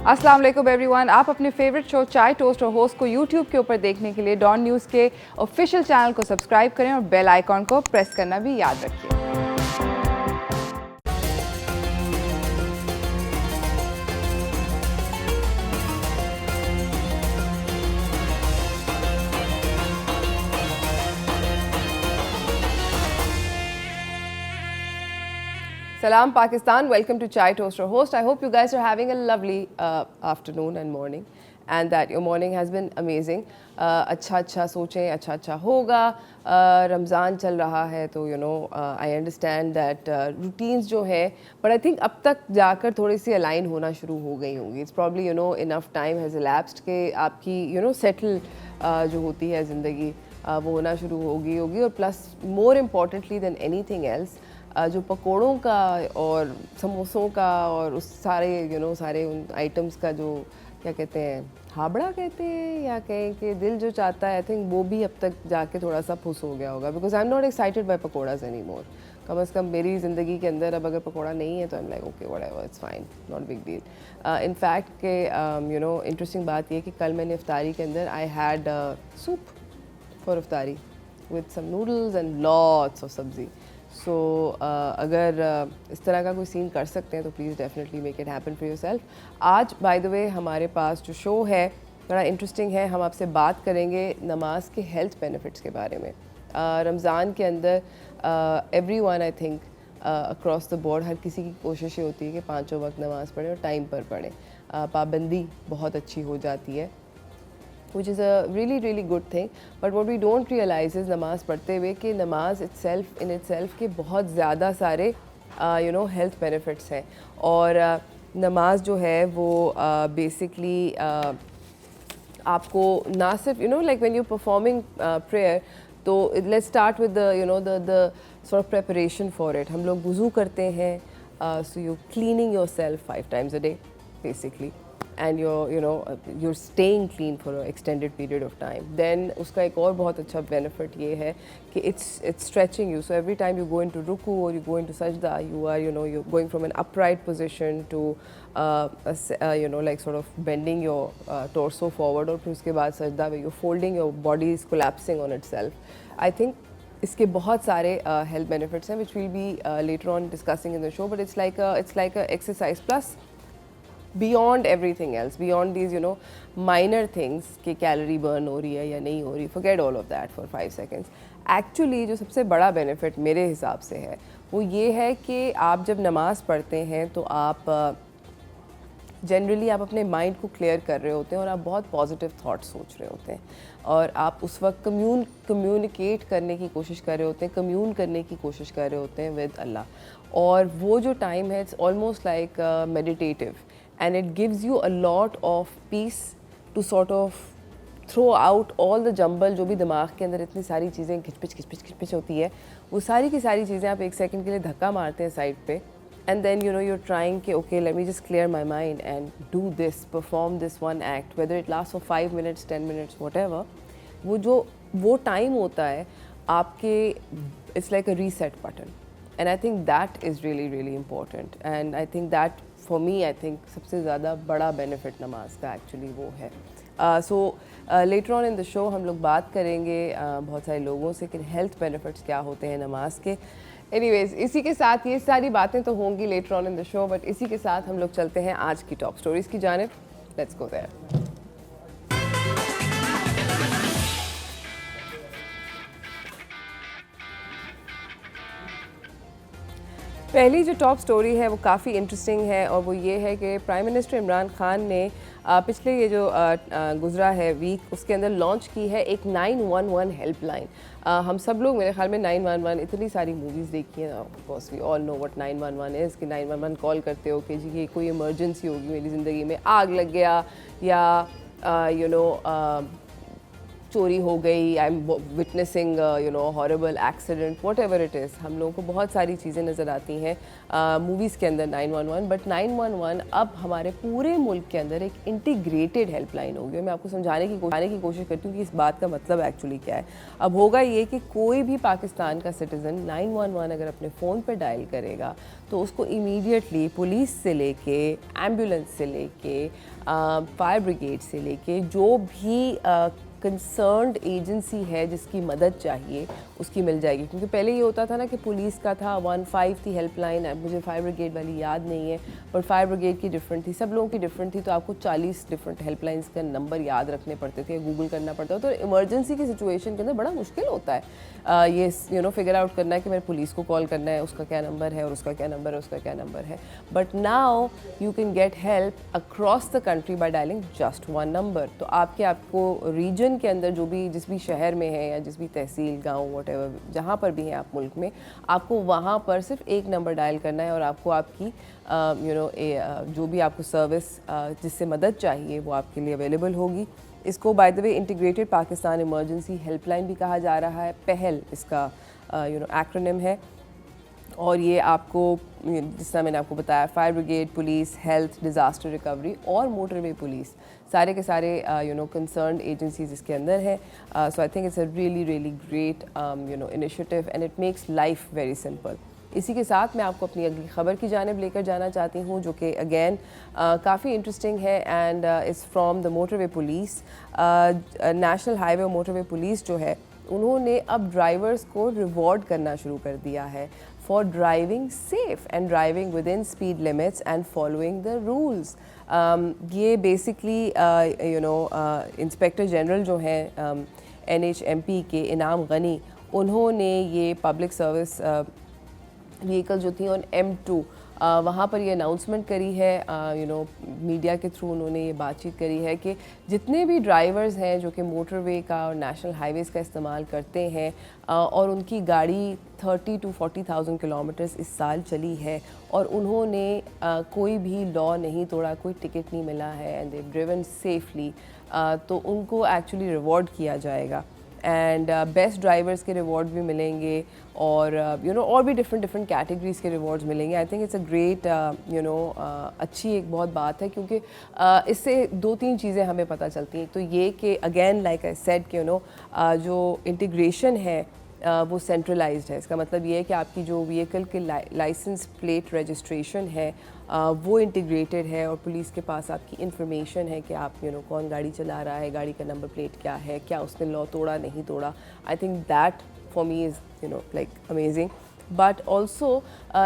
अस्सलाम वालेकुम एवरीवन। आप अपने फेवरेट शो चाय टोस्ट और होस्ट को यूट्यूब के ऊपर देखने के लिए डॉन न्यूज़ के ऑफिशियल चैनल को सब्सक्राइब करें और बेल आइकॉन को प्रेस करना भी याद रखिए। Salam Pakistan, welcome to Chai Toaster Host. I hope you guys are having a lovely afternoon and morning and that your morning has been amazing. अच्छा सोचें, अच्छा होगा. रमज़ान चल रहा है तो I understand that routines जो है, but I think अब तक जाकर थोड़ी सी align होना शुरू हो गई होंगी. It's probably enough time has elapsed कि आपकी settle जो होती है ज़िंदगी वो होना शुरू होगी और plus more importantly than anything else जो पकोड़ों का और समोसों का और उस सारे सारे उन आइटम्स का जो क्या कहते हैं हाबड़ा कहते हैं या कहें कि दिल जो चाहता है आई थिंक वो भी अब तक जाके थोड़ा सा फुस हो गया होगा because I am not excited by pakoras any more. कम अज़ कम मेरी ज़िंदगी के अंदर अब अगर पकोड़ा नहीं है तो I am like okay whatever it's fine not big deal. In fact के इंटरेस्टिंग बात ये कि कल मैंने इफ्तारी के अंदर I had soup for iftari with some noodles and lots of sabzi. So अगर इस तरह का कोई सीन कर सकते हैं तो please definitely make it happen for yourself. आज बाय द वे हमारे पास जो शो है बड़ा इंटरेस्टिंग है. हम आपसे बात करेंगे नमाज के हेल्थ बेनिफिट्स के बारे में. रमज़ान के अंदर everyone I think across the board हर किसी की कोशिश ये होती है कि पाँचों वक्त नमाज़ पढ़ें और टाइम पर पढ़ें. पाबंदी बहुत अच्छी हो जाती है which is a really good thing, but what we don't realize is नमाज़ पढ़ते हुए कि नमाज in itself के बहुत ज़्यादा सारे health benefits हैं. और नमाज जो है वो basically आपको ना सिर्फ like when you're performing prayer तो let's start with the sort of preparation for it. हम लोग वुज़ू करते हैं, so you're cleaning yourself 5 times a day basically. And you're staying clean for an extended period of time. Then उसका एक और बहुत अच्छा benefit ये है कि it's stretching you. So every time you go into ruku or you go into sajda, you are you're going from an upright position to like sort of bending your torso forward और फिर उसके बाद sajda where you're folding your body is collapsing on itself. I think इसके बहुत सारे health benefits हैं which we'll be later on discussing in the show. But it's like a exercise plus. Beyond everything else, beyond these minor things कि calorie burn हो रही है या नहीं हो रही, forget all of that for 5 seconds. Actually जो सबसे बड़ा benefit मेरे हिसाब से है वो ये है कि आप जब नमाज़ पढ़ते हैं तो आप जनरली आप अपने माइंड को क्लियर कर रहे होते हैं और आप बहुत पॉजिटिव थाट्स सोच रहे होते हैं और आप उस वक्त कम्युनिकेट करने की कोशिश कर रहे होते हैं, कम्यून करने की कोशिश कर रहे होते हैं विद अल्लाह. और वो जो टाइम है it's almost like meditative and it gives you a lot of peace to sort of throw out all the jumble जो भी दिमाग के अंदर इतनी सारी चीज़ें खिचपिच होती है वो सारी की सारी चीज़ें आप एक सेकंड के लिए धक्का मारते हैं साइड पे and then you're trying कि okay let me just clear my mind and do this, perform this one act whether it lasts for 5 minutes 10 minutes whatever. वो टाइम होता है आपके it's like a reset button and I think that is really important and I think that for me I think सबसे ज़्यादा बड़ा benefit नमाज का actually वो है. So later on in the show हम लोग बात करेंगे बहुत सारे लोगों से कि health benefits क्या होते हैं नमाज के. Anyways इसी के साथ ये सारी बातें तो होंगी later on in the show but इसी के साथ हम लोग चलते हैं आज की top stories की जानिब. Let's go there. पहली जो टॉप स्टोरी है वो काफ़ी इंटरेस्टिंग है और वो ये है कि प्राइम मिनिस्टर इमरान खान ने पिछले ये जो गुज़रा है वीक उसके अंदर लॉन्च की है एक 911 हेल्पलाइन. हम सब लोग मेरे ख्याल में 911 इतनी सारी मूवीज़ देखी हैं. Of course we all know what 911 is कि 911 कॉल करते हो कि जी ये कोई इमरजेंसी होगी मेरी ज़िंदगी में, आग लग गया या चोरी हो गई, I am witnessing you know horrible accident, what ever it is, हम लोगों को बहुत सारी चीज़ें नज़र आती हैं मूवीज़ के अंदर 911, बट 911 अब हमारे पूरे मुल्क के अंदर एक इंटीग्रेटेड हेल्पलाइन होगी। मैं आपको समझाने की कोशिश करती हूँ कि इस बात का मतलब एक्चुअली क्या है। अब होगा ये कि कोई भी पाकिस्तान का सिटीज़न 911 अगर अपने फ़ोन पर डायल करेगा तो उसको इमीडिएटली पुलिस से लेके, एम्बुलेंस से लेके, फायर ब्रिगेड से लेके, जो भी कंसर्न्ड एजेंसी है जिसकी मदद चाहिए उसकी मिल जाएगी। क्योंकि पहले ये होता था ना कि पुलिस का था 15 थी हेल्पलाइन, मुझे फायर ब्रिगेड वाली याद नहीं है, पर फायर ब्रिगेड की डिफरेंट थी, सब लोगों की डिफरेंट थी, तो आपको 40 डिफरेंट हेल्पलाइंस का नंबर याद रखने पड़ते थे, गूगल करना पड़ता था। तो इमरजेंसी की सिचुएशन के अंदर बड़ा मुश्किल होता है ये यू नो फिगर आउट करना है कि मेरे पुलिस को कॉल करना है, उसका क्या नंबर है और उसका क्या नंबर है, उसका क्या नंबर है। But now you can get help across the country by dialling just one number. तो आपको रीजन के अंदर जो भी जिस भी शहर में है या जिस भी तहसील, गांव, व्हाटएवर जहाँ पर भी हैं आप मुल्क में, आपको वहाँ पर सिर्फ एक नंबर डायल करना है और आपको आपकी यू नो जो भी आपको सर्विस जिससे मदद चाहिए वो आपके लिए अवेलेबल होगी। इसको bye the way integrated Pakistan emergency helpline भी कहा जा रहा है। पहल इसका यू नो एक्रोनिम है और ये आपको जिस तरह मैंने आपको बताया fire brigade, police, health, disaster recovery और मोटरवे पुलिस सारे के सारे यू नो कंसर्न्ड एजेंसीज इसके अंदर है। So I think it's a really great you know initiative and it makes life very simple. इसी के साथ मैं आपको अपनी अगली खबर की जानिब लेकर जाना चाहती हूँ जो कि अगेन काफ़ी इंटरेस्टिंग है and is from the motorway police. National highway और मोटरवे पुलिस जो है उन्होंने अब ड्राइवर्स को रिवॉर्ड करना शुरू कर दिया है for driving safe and driving within speed limits and following the rules. ये basically you know inspector general जो हैं NHMP के इनाम गनी, उन्होंने ये पब्लिक सर्विस व्हीकल जो थी ऑन M2 वहाँ पर ये अनाउंसमेंट करी है, यू नो मीडिया के थ्रू उन्होंने ये बातचीत करी है कि जितने भी ड्राइवर्स हैं जो कि मोटरवे का और नेशनल हाईवेज़ का इस्तेमाल करते हैं और उनकी गाड़ी 30 to 40,000 किलोमीटर्स इस साल चली है और उन्होंने कोई भी लॉ नहीं तोड़ा, कोई टिकट नहीं मिला है एंड दे ड्रिवन सेफली, तो उनको एक्चुअली रिवॉर्ड किया जाएगा एंड बेस्ट ड्राइवर्स के रिवॉर्ड भी मिलेंगे और यू नो और भी डिफरेंट कैटेगरीज़ के रिवॉर्ड्स मिलेंगे। आई think it's a great you no अच्छी एक बहुत बात है क्योंकि इससे 2-3 चीज़ें हमें पता चलती हैं। तो ये कि अगेन लाइक आई सेड कि यू नो जो इंटीग्रेशन है वो सेंट्रलाइज्ड है। इसका मतलब ये है कि आपकी जो व्हीकल के लाइसेंस प्लेट रजिस्ट्रेशन है वो इंटीग्रेटेड है और पुलिस के पास आपकी इंफॉर्मेशन है कि आप यू नो कौन गाड़ी चला रहा है, गाड़ी का नंबर प्लेट क्या है, क्या उसने लॉ तोड़ा नहीं तोड़ा। I think that for me is you know like amazing. But also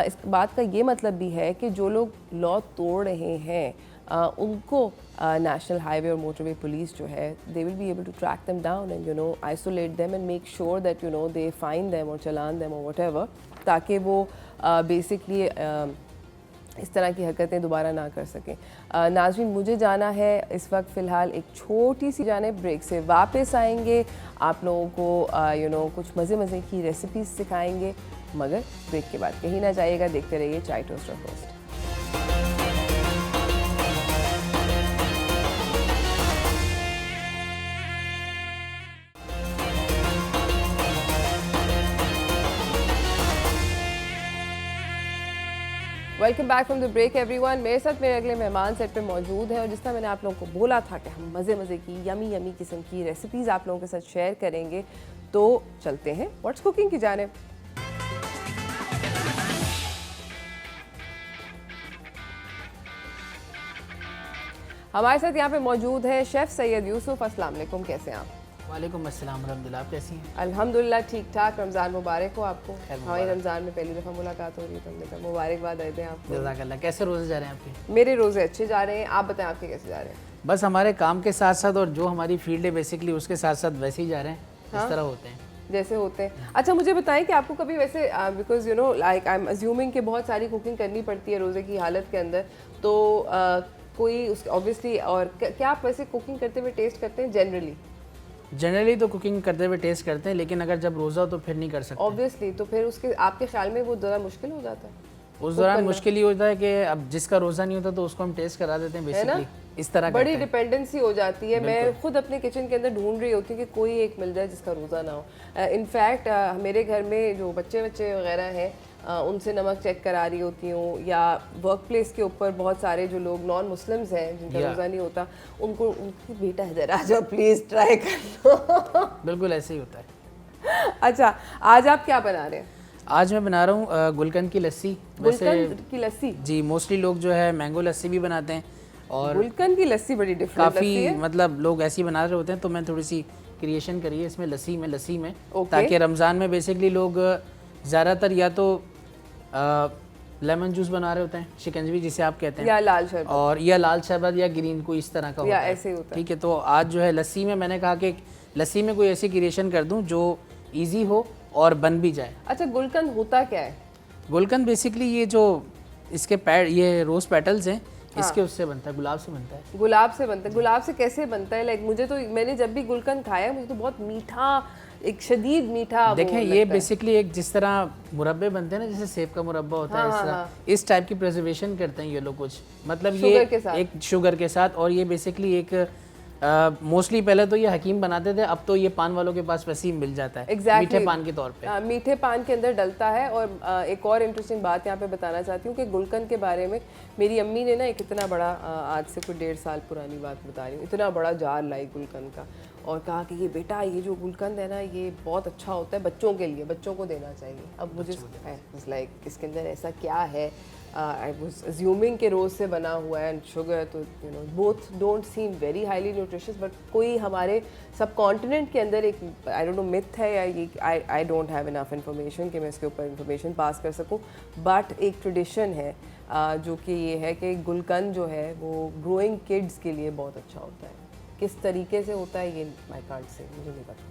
इस बात का ये मतलब भी है कि जो लोग लॉ तोड़ रहे हैं उनको नेशनल हाईवे और मोटरवे पुलिस जो है they will be able to track them down and you know isolate them and make sure that you know they fine them और चलान देम और व्हाटएवर, ताकि वो बेसिकली इस तरह की हरकतें दोबारा ना कर सकें। नाज़रीन मुझे जाना है इस वक्त फ़िलहाल एक छोटी सी जाने ब्रेक से वापस आएंगे, आप लोगों को यू नो कुछ मज़े की रेसिपीज़ सिखाएंगे, मगर ब्रेक के बाद कहीं ना जाइएगा, देखते रहिए chai toaster host. Welcome back from the break everyone. मेरे साथ मेरे अगले मेहमान सेट पे मौजूद है और जिस तरह मैंने आप लोगों को बोला था कि हम मज़े की यमी किस्म की रेसिपीज़ आप लोगों के साथ शेयर करेंगे, तो चलते हैं व्हाट्स कुकिंग की जानिब। हमारे साथ यहाँ पे मौजूद है शेफ़ सैयद यूसुफ। अस्सलाम वालेकुम, कैसे हैं आप? वालेकुम अस्सलाम अल्हम्दुलिल्लाह, आप कैसी हैं? अल्हम्दुलिल्लाह ठीक ठाक। रमज़ान मुबारक हो आपको। हमारी रमज़ान में पहली दफ़ा मुलाकात हो रही है, तो हमने कहा मुबारकबाद देते हैं आपको। जज़ाकल्लाह। कैसे रोज़े जा रहे हैं आपके? मेरे रोज़े अच्छे जा रहे हैं, आप बताएं आपके कैसे जा रहे हैं? बस हमारे काम के साथ साथ और जो हमारी फील्ड है बेसिकली उसके साथ साथ वैसे ही जा रहे हैं। हाँ? इस तरह होते हैं जैसे होते हैं। अच्छा मुझे बताएं कि आपको कभी वैसे because you know like I am assuming कि बहुत सारी कुकिंग करनी पड़ती है रोज़े की हालत के अंदर, तो कोई उस ऑब्वियसली और क्या आप वैसे कुकिंग करते हुए टेस्ट करते हैं जनरली तो कुकिंग करते हुए टेस्ट करते हैं, लेकिन अगर जब रोज़ा हो तो फिर नहीं कर सकते ऑब्वियसली, तो फिर उसके आपके ख्याल में वो ज़रा मुश्किल हो जाता है? उस दौरान मुश्किल ही होता है कि अब जिसका रोज़ा नहीं होता तो उसको हम टेस्ट करा देते हैं बेसिकली, इस तरह बड़ी डिपेंडेंसी हो जाती है। मैं खुद अपने किचन के अंदर ढूंढ रही होती हूँ कि कोई एक मिल जाए जिसका रोज़ा ना हो। इनफैक्ट मेरे घर में जो बच्चे वगैरह हैं उनसे नमक चेक करा रही होती हूँ, या वर्क प्लेस के ऊपर बहुत सारे जो लोग नॉन मुस्लिम्स हैं जिनका रोज़ा नहीं होता, उनको उनकी बेटा इधर आ जाओ प्लीज़ ट्राई कर लो। बिल्कुल ऐसे ही होता है। अच्छा, आज आप क्या बना रहे हैं? आज मैं बना रहा हूँ गुलकंद की लस्सी। गुलकंद की लस्सी? जी, मोस्टली लोग जो है मैंगो लस्सी भी बनाते हैं, और गुलकंद की लस्सी बड़ी डिफरेंट काफ़ी मतलब लोग ऐसी बना रहे होते हैं, तो मैं थोड़ी सी क्रिएशन करी है इसमें लस्सी में ताकि रमज़ान में बेसिकली लोग ज़्यादातर या तो लेमन जूस बना रहे होते हैं, शिकंजवी जिसे आप कहते हैं, या लाल शरबत, और या लाल शरबत या ग्रीन कोई इस तरह का होता है, ऐसे होता है। ठीक है, तो आज जो है लस्सी में मैंने कहा कि लस्सी में कोई ऐसी क्रिएशन कर दूं जो इजी हो और बन भी जाए। अच्छा, गुलकंद होता क्या है? गुलकंद बेसिकली ये जो इसके ये रोज़ पेटल्स हैं, इसके उससे बनता है, गुलाब से बनता है। गुलाब से बनता है? गुलाब से कैसे बनता है? लाइक मुझे तो, मैंने जब भी गुलकंद खाया मुझे तो बहुत मीठा, एक शदीद मीठा। देखें ये बेसिकली एक जिस तरह मुरब्बे बनते हैं ना, जैसे सेब का मुरब्बा होता है, इस तरह इस टाइप की प्रिजर्वेशन करते हैं ये लोग कुछ, मतलब ये एक शुगर के साथ, और ये बेसिकली एक मोस्टली पहले तो ये हकीम बनाते थे, अब तो ये पान वालों के पास वैसे ही मिल जाता है, मीठे पान के तौर पे। मीठे पान के अंदर डलता है। और एक और इंटरेस्टिंग बात यहाँ पे बताना चाहती हूँ कि गुलकंद के बारे में मेरी अम्मी ने ना एक इतना बड़ा, आज से कुछ 1.5 साल पुरानी बात बता रही हूँ, इतना बड़ा जार लाई गुलकंद का, और कहा कि ये बेटा ये जो गुलकंद है ना ये बहुत अच्छा होता है बच्चों के लिए, बच्चों को देना चाहिए। अब मुझे लाइक इसके अंदर ऐसा क्या है, आई वाज अज्यूमिंग के रोज़ से बना हुआ है एंड शुगर, तो you know both don't seem very highly nutritious, but कोई हमारे सब कॉन्टिनेंट के अंदर एक आई डोंट नो मिथ है, या ये I don't have enough information कि मैं इसके ऊपर इन्फॉर्मेशन पास कर सकूं, बट एक ट्रेडिशन है जो कि ये है कि गुलकंद जो है वो ग्रोइंग किड्स के लिए बहुत अच्छा होता है। किस तरीके से होता है ये आई कांट से, मुझे नहीं पता।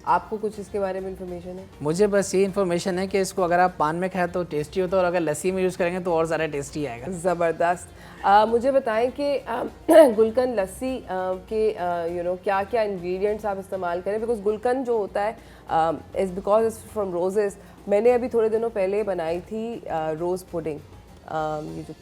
आपको कुछ इसके बारे में इन्फॉर्मेशन है? मुझे बस ये इन्फॉर्मेशन है कि इसको अगर आप पान में खाएं तो टेस्टी होता है, और अगर लस्सी में यूज़ करेंगे तो और ज़्यादा टेस्टी आएगा। ज़बरदस्त। मुझे बताएं कि गुलकंद लस्सी के यू नो क्या क्या इंग्रेडिएंट्स आप इस्तेमाल करें, बिकॉज गुलकंद जो होता है is because is from roses. मैंने अभी थोड़े दिनों पहले बनाई थी रोज़ पुडिंग, ये जो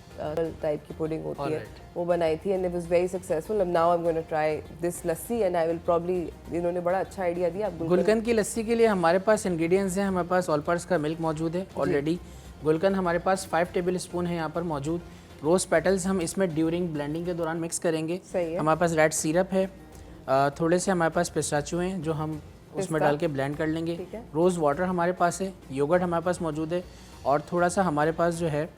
टाइप की पुडिंग होती है वो बनाई थी, and it was very successful. अब now I am going to try this lassi and I will probably, इन्होंने बड़ा अच्छा आइडिया दिया। गुलकंद की लस्सी के लिए हमारे पास इंग्रेडिएंट्स हैं, हमारे पास ऑलपर्स का मिल्क मौजूद है ऑलरेडी, गुलकंद हमारे पास 5 टेबल स्पून है यहाँ पर मौजूद, रोज़ पेटल्स हम इसमें ड्यूरिंग ब्लेंडिंग के दौरान मिक्स करेंगे, हमारे पास रेड सिरप है, थोड़े से हमारे पास पिस्ताचियो हैं जो हम उसमें डाल के ब्लेंड कर लेंगे, रोज़ वाटर हमारे पास है, योगर्ट हमारे पास मौजूद है, और थोड़ा सा हमारे पास जो है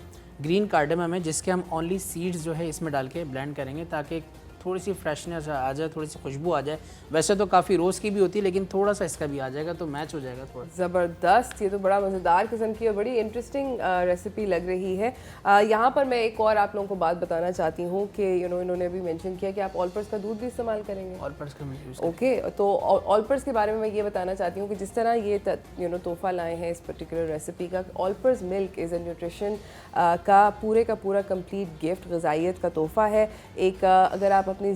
ग्रीन कार्डेमम है जिसके हम ओनली सीड्स जो है इसमें डाल के ब्लेंड करेंगे ताकि थोड़ी सी फ्रेशनेस आ जाए, थोड़ी सी खुशबू आ जाए। वैसे तो काफ़ी रोज़ की भी होती है लेकिन थोड़ा सा इसका भी आ जाएगा तो मैच हो जाएगा थोड़ा। ज़बरदस्त, ये तो बड़ा मज़ेदार किस्म की और बड़ी इंटरेस्टिंग रेसिपी लग रही है। यहाँ पर मैं एक और आप लोगों को बात बताना चाहती हूँ कि यू नो इन्होंने अभी मेंशन किया कि आप ऑलपर्स का दूध भी इस्तेमाल करेंगे। ऑलपर्स का यूज़ ओके, तो ऑलपर्स के बारे में मैं ये बताना चाहती हूँ कि जिस तरह ये यू नो तोहफा लाए हैं इस पर्टिकुलर रेसिपी का, Olpers milk is a nutrition का पूरा कंप्लीट गिफ्ट, ग़िज़ाइयत का तोहफ़ा है। एक अगर आप अपनी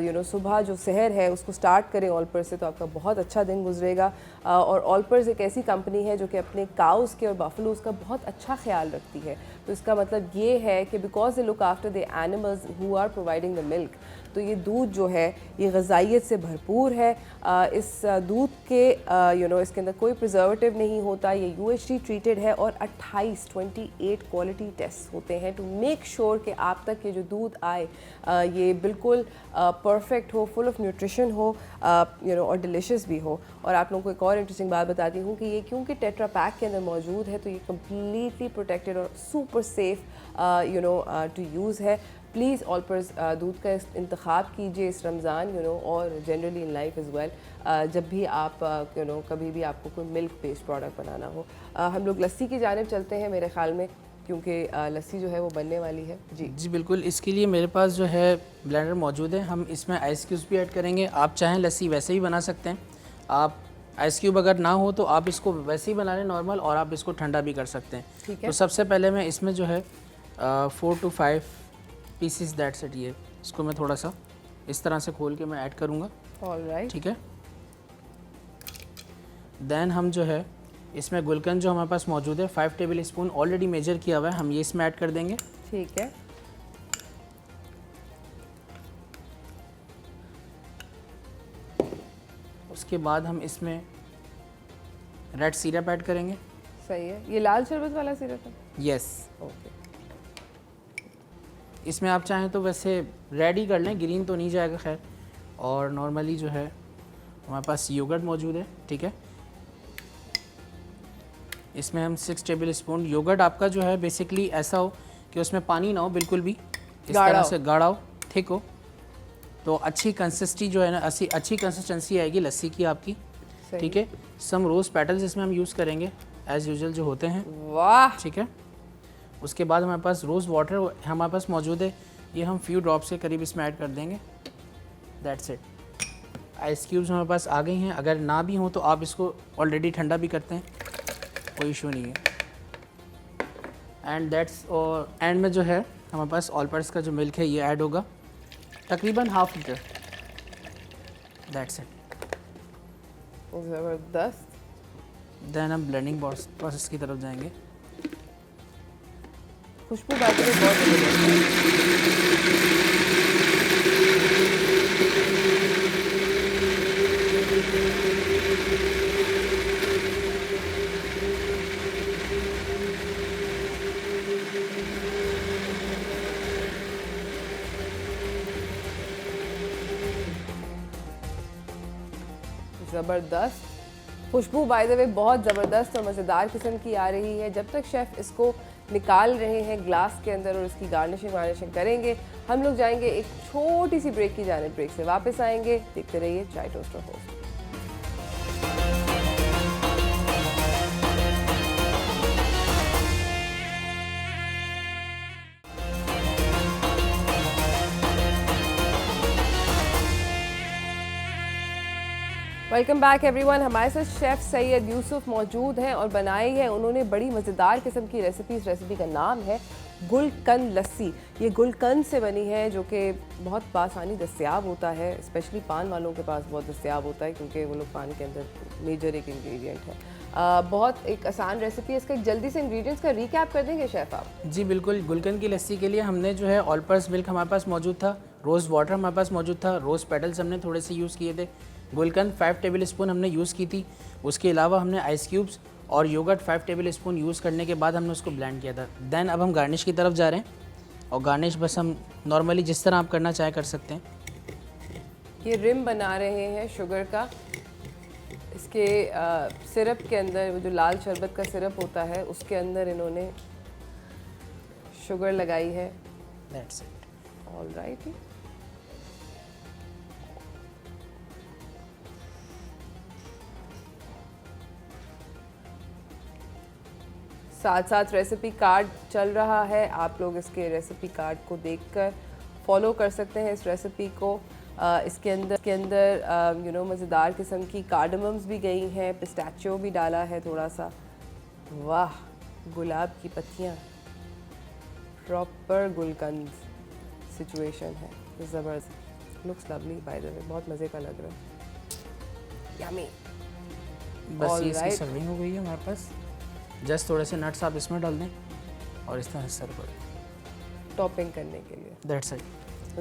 यू नो सुबह जो सहर है उसको स्टार्ट करें ऑलपर्स से तो आपका बहुत अच्छा दिन गुजरेगा। और ऑलपर्स एक ऐसी कंपनी है जो कि अपने काउस के और बफलोज़ का बहुत अच्छा ख्याल रखती है, तो इसका मतलब ये है कि because they look after the animals who are providing the milk, तो ये दूध जो है ये ग़िज़ाइयत से भरपूर है। इस दूध के यू नो इसके अंदर कोई प्रिजर्वेटिव नहीं होता, ये UHT ट्रीटेड है और 28 क्वालिटी टेस्ट होते हैं टू मेक श्योर कि आप तक ये जो दूध आए ये बिल्कुल परफेक्ट हो, फुल ऑफ न्यूट्रिशन हो, यू नो और डिलिशियस भी हो। और आप लोगों को एक और इंटरेस्टिंग बात बताती हूँ कि ये क्योंकि टेट्रा पैक के अंदर मौजूद है तो ये कम्प्लीटली प्रोटेक्टेड और super safe you know to use है। प्लीज़ ऑलपर्स दूध का इंतखाब कीजिए इस रमज़ान यू नो और generally in life is well, जब भी आप यू नो कभी भी आपको कोई मिल्क बेस्ड प्रोडक्ट बनाना हो। हम लोग लस्सी की जानिब चलते हैं मेरे ख़्याल में, क्योंकि लस्सी जो है वो बनने वाली है। जी बिल्कुल, इसके लिए मेरे पास जो है ब्लेंडर मौजूद है, हम इसमें आइस क्यूब्स भी ऐड करेंगे। आप चाहें लस्सी वैसे ही बना सकते हैं, आप आइस क्यूब अगर ना हो तो आप इसको वैसे ही बना लें नॉर्मल, और आप इसको ठंडा भी कर सकते हैं। ठीक है, तो सबसे पहले मैं इसमें जो है 4 to 5 पीसीस दैट्स इट, ये इसको मैं थोड़ा सा इस तरह से खोल के मैं ऐड करूँगा। ऑलराइट, ठीक है। देन हम जो है इसमें गुलकंद जो हमारे पास मौजूद है 5 टेबल स्पून ऑलरेडी मेजर किया हुआ है, हम ये इसमें ऐड कर देंगे। ठीक है। उसके बाद हम इसमें रेड सिरप ऐड करेंगे। सही है, ये लाल शरबत वाला सिरप है? यस। ओके। इसमें आप चाहें तो वैसे रेड ही कर लें, ग्रीन तो नहीं जाएगा खैर। और नॉर्मली जो है हमारे पास योगर्ट मौजूद है, ठीक है। इसमें हम 6 टेबल स्पून, योगर्ट आपका जो है बेसिकली ऐसा हो कि उसमें पानी ना हो बिल्कुल भी, इस तरह से गाढ़ा हो, थिक हो, तो अच्छी कंसिस्टेंसी जो है ना, अच्छी कंसिस्टेंसी आएगी लस्सी की आपकी, ठीक है। सम रोज़ पेटल्स इसमें हम यूज़ करेंगे एज़ यूजुअल जो होते हैं। वाह। ठीक है। उसके बाद हमारे पास रोज़ वाटर हमारे पास मौजूद है, ये हम फ्यू ड्रॉप्स के करीब इसमें ऐड कर देंगे। That's it. आइस क्यूब्स हमारे पास आ गई हैं, अगर ना भी हो तो आप इसको ऑलरेडी ठंडा भी करते हैं, कोई इशू नहीं है। एंड दैट्स, और एंड में जो है हमारे पास ऑल पर्पस का जो मिल्क है ये ऐड होगा, तकरीबन ½ लीटर। That's it. ज़बरदस्त। देन हम ब्लेंडिंग प्रोसेस की तरफ जाएंगे। खुशबू बाकी में बहुत ज़बरदस्त है। ज़बरदस्त खुशबू बाय द वे बहुत ज़बरदस्त और मज़ेदार किस्म की आ रही है। जब तक शेफ़ इसको निकाल रहे हैं ग्लास के अंदर और इसकी गार्निशिंग करेंगे, हम लोग जाएंगे एक छोटी सी ब्रेक की जानिब। ब्रेक से वापस आएंगे, देखते रहिए chai toaster host. Welcome back everyone. हमारे साथ शेफ़ सैयद यूसुफ मौजूद हैं और बनाई है उन्होंने बड़ी मज़ेदार किस्म की रेसिपी। इस रेसिपी का नाम है गुलकंद लस्सी। ये गुलकंद से बनी है जो कि बहुत आसानी दस्तयाब होता है, स्पेशली पान वालों के पास बहुत दस्तयाब होता है क्योंकि वो लोग पान के अंदर मेजर एक इंग्रेडिएंट है। बहुत एक आसान रेसिपी है। इसका एक जल्दी से इंग्रेडिएंट्स का रिकैप कर देंगे शेफ़ आप? जी बिल्कुल। गुलकंद की लस्सी के लिए हमने जो है ऑल पर्पस मिल्क हमारे पास मौजूद था, रोज़ वाटर हमारे पास मौजूद था, रोज़ पेटल्स हमने थोड़े से यूज़ किए थे, गुलकंद 5 टेबल स्पून हमने यूज़ की थी। उसके अलावा हमने आइस क्यूब्स और योगर्ट 5 टेबल स्पून यूज़ करने के बाद हमने उसको ब्लेंड किया था। देन अब हम गार्निश की तरफ जा रहे हैं और गार्निश बस हम नॉर्मली जिस तरह आप करना चाहे कर सकते हैं। ये रिम बना रहे हैं शुगर का। इसके सिरप के अंदर, वो जो लाल शरबत का सिरप होता है उसके अंदर इन्होंने शुगर लगाई है। That's it. All right. साथ साथ रेसिपी कार्ड चल रहा है, आप लोग इसके रेसिपी कार्ड को देखकर फॉलो कर सकते हैं इस रेसिपी को। इसके अंदर यू नो मज़ेदार किस्म की कार्डमम्स भी गई हैं, पिस्ताचियो भी डाला है थोड़ा सा। वाह, गुलाब की पत्तियाँ, प्रॉपर गुलकंद सिचुएशन है। ज़बरदस्त, लुक्स लवली बाय द वे, बहुत मज़े का लग रहा है। यम्मी। बस ये इसकी सर्विंग हो गई है हमारे पास। जस्ट थोड़े से नट्स आप इसमें डाल दें और इस तरह से सर्व करें टॉपिंग करने के लिए। That's it.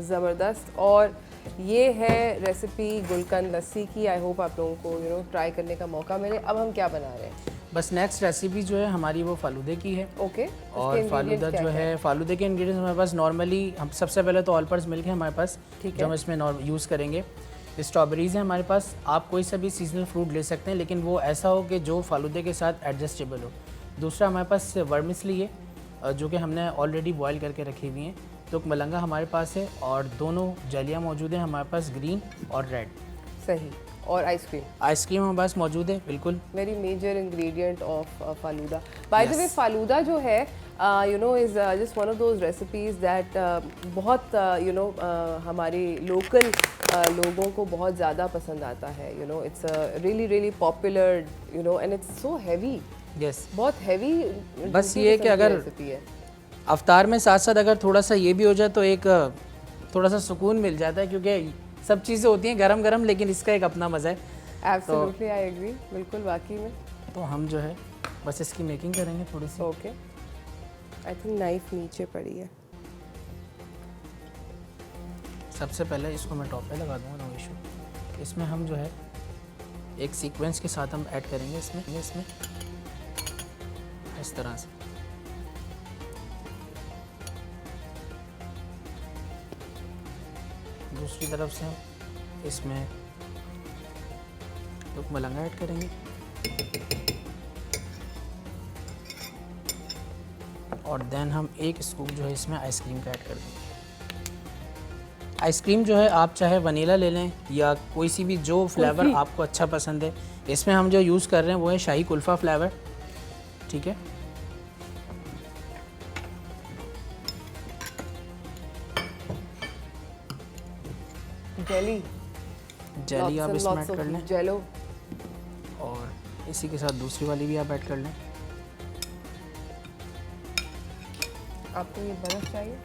ज़बरदस्त। और ये है रेसिपी गुलकंद लस्सी की। आई होप आप लोगों को ट्राई करने का मौका मिले। अब हम क्या बना रहे हैं? बस नेक्स्ट रेसिपी जो है हमारी वो फालूदे की है। ओके। और फालूदा जो है, फालूदे के इंग्रेडिएंट्स हमारे पास नॉर्मली, हम सबसे पहले तो ऑल पर्पस मिल्क है हमारे पास, जो हम इसमें यूज़ करेंगे। स्ट्रॉबेरीज़ है हमारे पास, आप कोई सा भी सीजनल फ्रूट ले सकते हैं लेकिन वो ऐसा हो कि जो फालूदे के साथ एडजस्टेबल हो। दूसरा हमारे पास वर्मिसली है जो कि हमने ऑलरेडी बॉयल करके रखी हुई हैं। तो मलंगा हमारे पास है और दोनों जलियाँ मौजूद हैं हमारे पास, ग्रीन और रेड। सही। और आइसक्रीम? आइसक्रीम हमारे पास मौजूद है, बिल्कुल। Very major ingredient of falooda. By the way falooda जो है you know is just one of those recipes that बहुत यू नो हमारे लोकल लोगों को बहुत ज़्यादा पसंद आता है। You know it's really really popular, you know, and it's so heavy. Yes, बहुत हैवी। बस ये है कि अगर अवतार में साथ साथ अगर थोड़ा सा ये भी हो जाए तो एक थोड़ा सा सुकून मिल जाता है, क्योंकि सब चीज़ें होती हैं गरम गरम लेकिन इसका एक अपना मज़ा है। एब्सोल्युटली, आई एग्री, बिल्कुल वाकई में। तो हम जो है बस इसकी मेकिंग करेंगे थोड़ी सी। ओके, आई थिंक नाइफ नीचे पड़ी है। सबसे पहले इसको मैं टॉप पे लगा दूँगा, नो इशू। इसमें हम जो है एक सीक्वेंस के साथ हम ऐड करेंगे इसमें इस तरह से। दूसरी तरफ से हम इसमें तो मलंगा ऐड करेंगे और देन हम एक स्कूप जो है इसमें आइसक्रीम का ऐड कर देंगे। आइसक्रीम जो है आप चाहे वनीला ले लें या कोई सी भी जो फ्लेवर आपको अच्छा पसंद है। इसमें हम जो यूज़ कर रहे हैं वो है शाही कुल्फ़ा फ्लेवर, ठीक है। जेली आप इसमें ऐड कर लें जेलो, और इसी के साथ दूसरी वाली भी आप ऐड कर लें। आपको ये बर्फ चाहिए?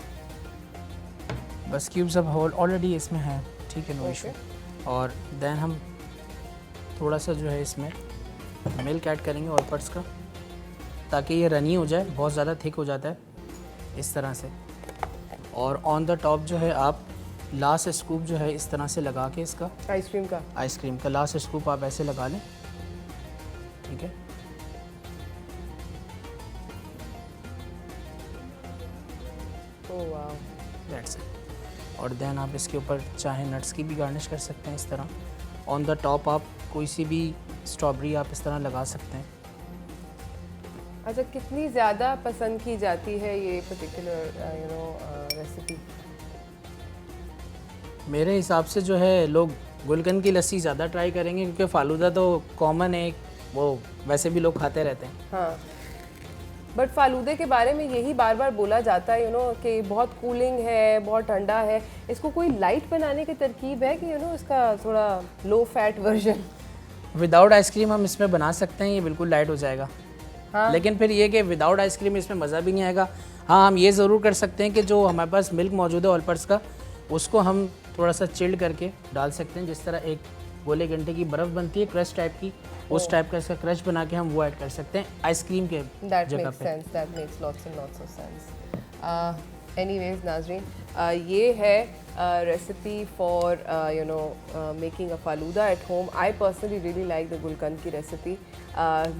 बस क्यूब्स अब ऑलरेडी इसमें है, ठीक है, नो इशू। और देन हम थोड़ा सा जो है इसमें मिल्क ऐड करेंगे ऑल पर्ट्स का, ताकि ये रनी हो जाए, बहुत ज़्यादा थिक हो जाता है इस तरह से। और ऑन द टॉप जो है आप लास्ट स्कूप जो है इस तरह से लगा के इसका आइसक्रीम का लास्ट स्कूप आप ऐसे लगा लें, ठीक है। ओह वाव, दैट्स इट। और देन आप इसके ऊपर चाहे नट्स की भी गार्निश कर सकते हैं इस तरह। ऑन द टॉप आप कोई सी भी स्ट्रॉबेरी आप इस तरह लगा सकते हैं। अच्छा, कितनी ज़्यादा पसंद की जाती है ये पर्टिकुलर रेसिपी? मेरे हिसाब से जो है लोग गुलकंद की लस्सी ज़्यादा ट्राई करेंगे, क्योंकि फ़ालूदा तो कॉमन है, वो वैसे भी लोग खाते रहते हैं। हाँ, बट फालूदे के बारे में यही बार बार बोला जाता है कि बहुत कूलिंग है, बहुत ठंडा है। इसको कोई लाइट बनाने की तरकीब है कि इसका थोड़ा low fat version? Without ice cream हम इसमें बना सकते हैं, ये बिल्कुल लाइट हो जाएगा। हाँ? लेकिन फिर ये कि विदाउट आइसक्रीम इसमें मज़ा भी नहीं आएगा। हाँ, हम ये ज़रूर कर सकते हैं कि जो हमारे पास मिल्क मौजूद है ऑल पर्ट्स का, उसको हम थोड़ा सा चिल्ड करके डाल सकते हैं। जिस तरह एक गोले घंटे की बर्फ़ बनती है क्रश टाइप की, उस टाइप का इसका क्रश बना के हम वो ऐड कर सकते हैं आइसक्रीम के जगह पे। That makes lots and lots of sense. Anyways, नाज़रीन, ये है recipe for making a falooda at home. I personally really like the gulkand की रेसिपी.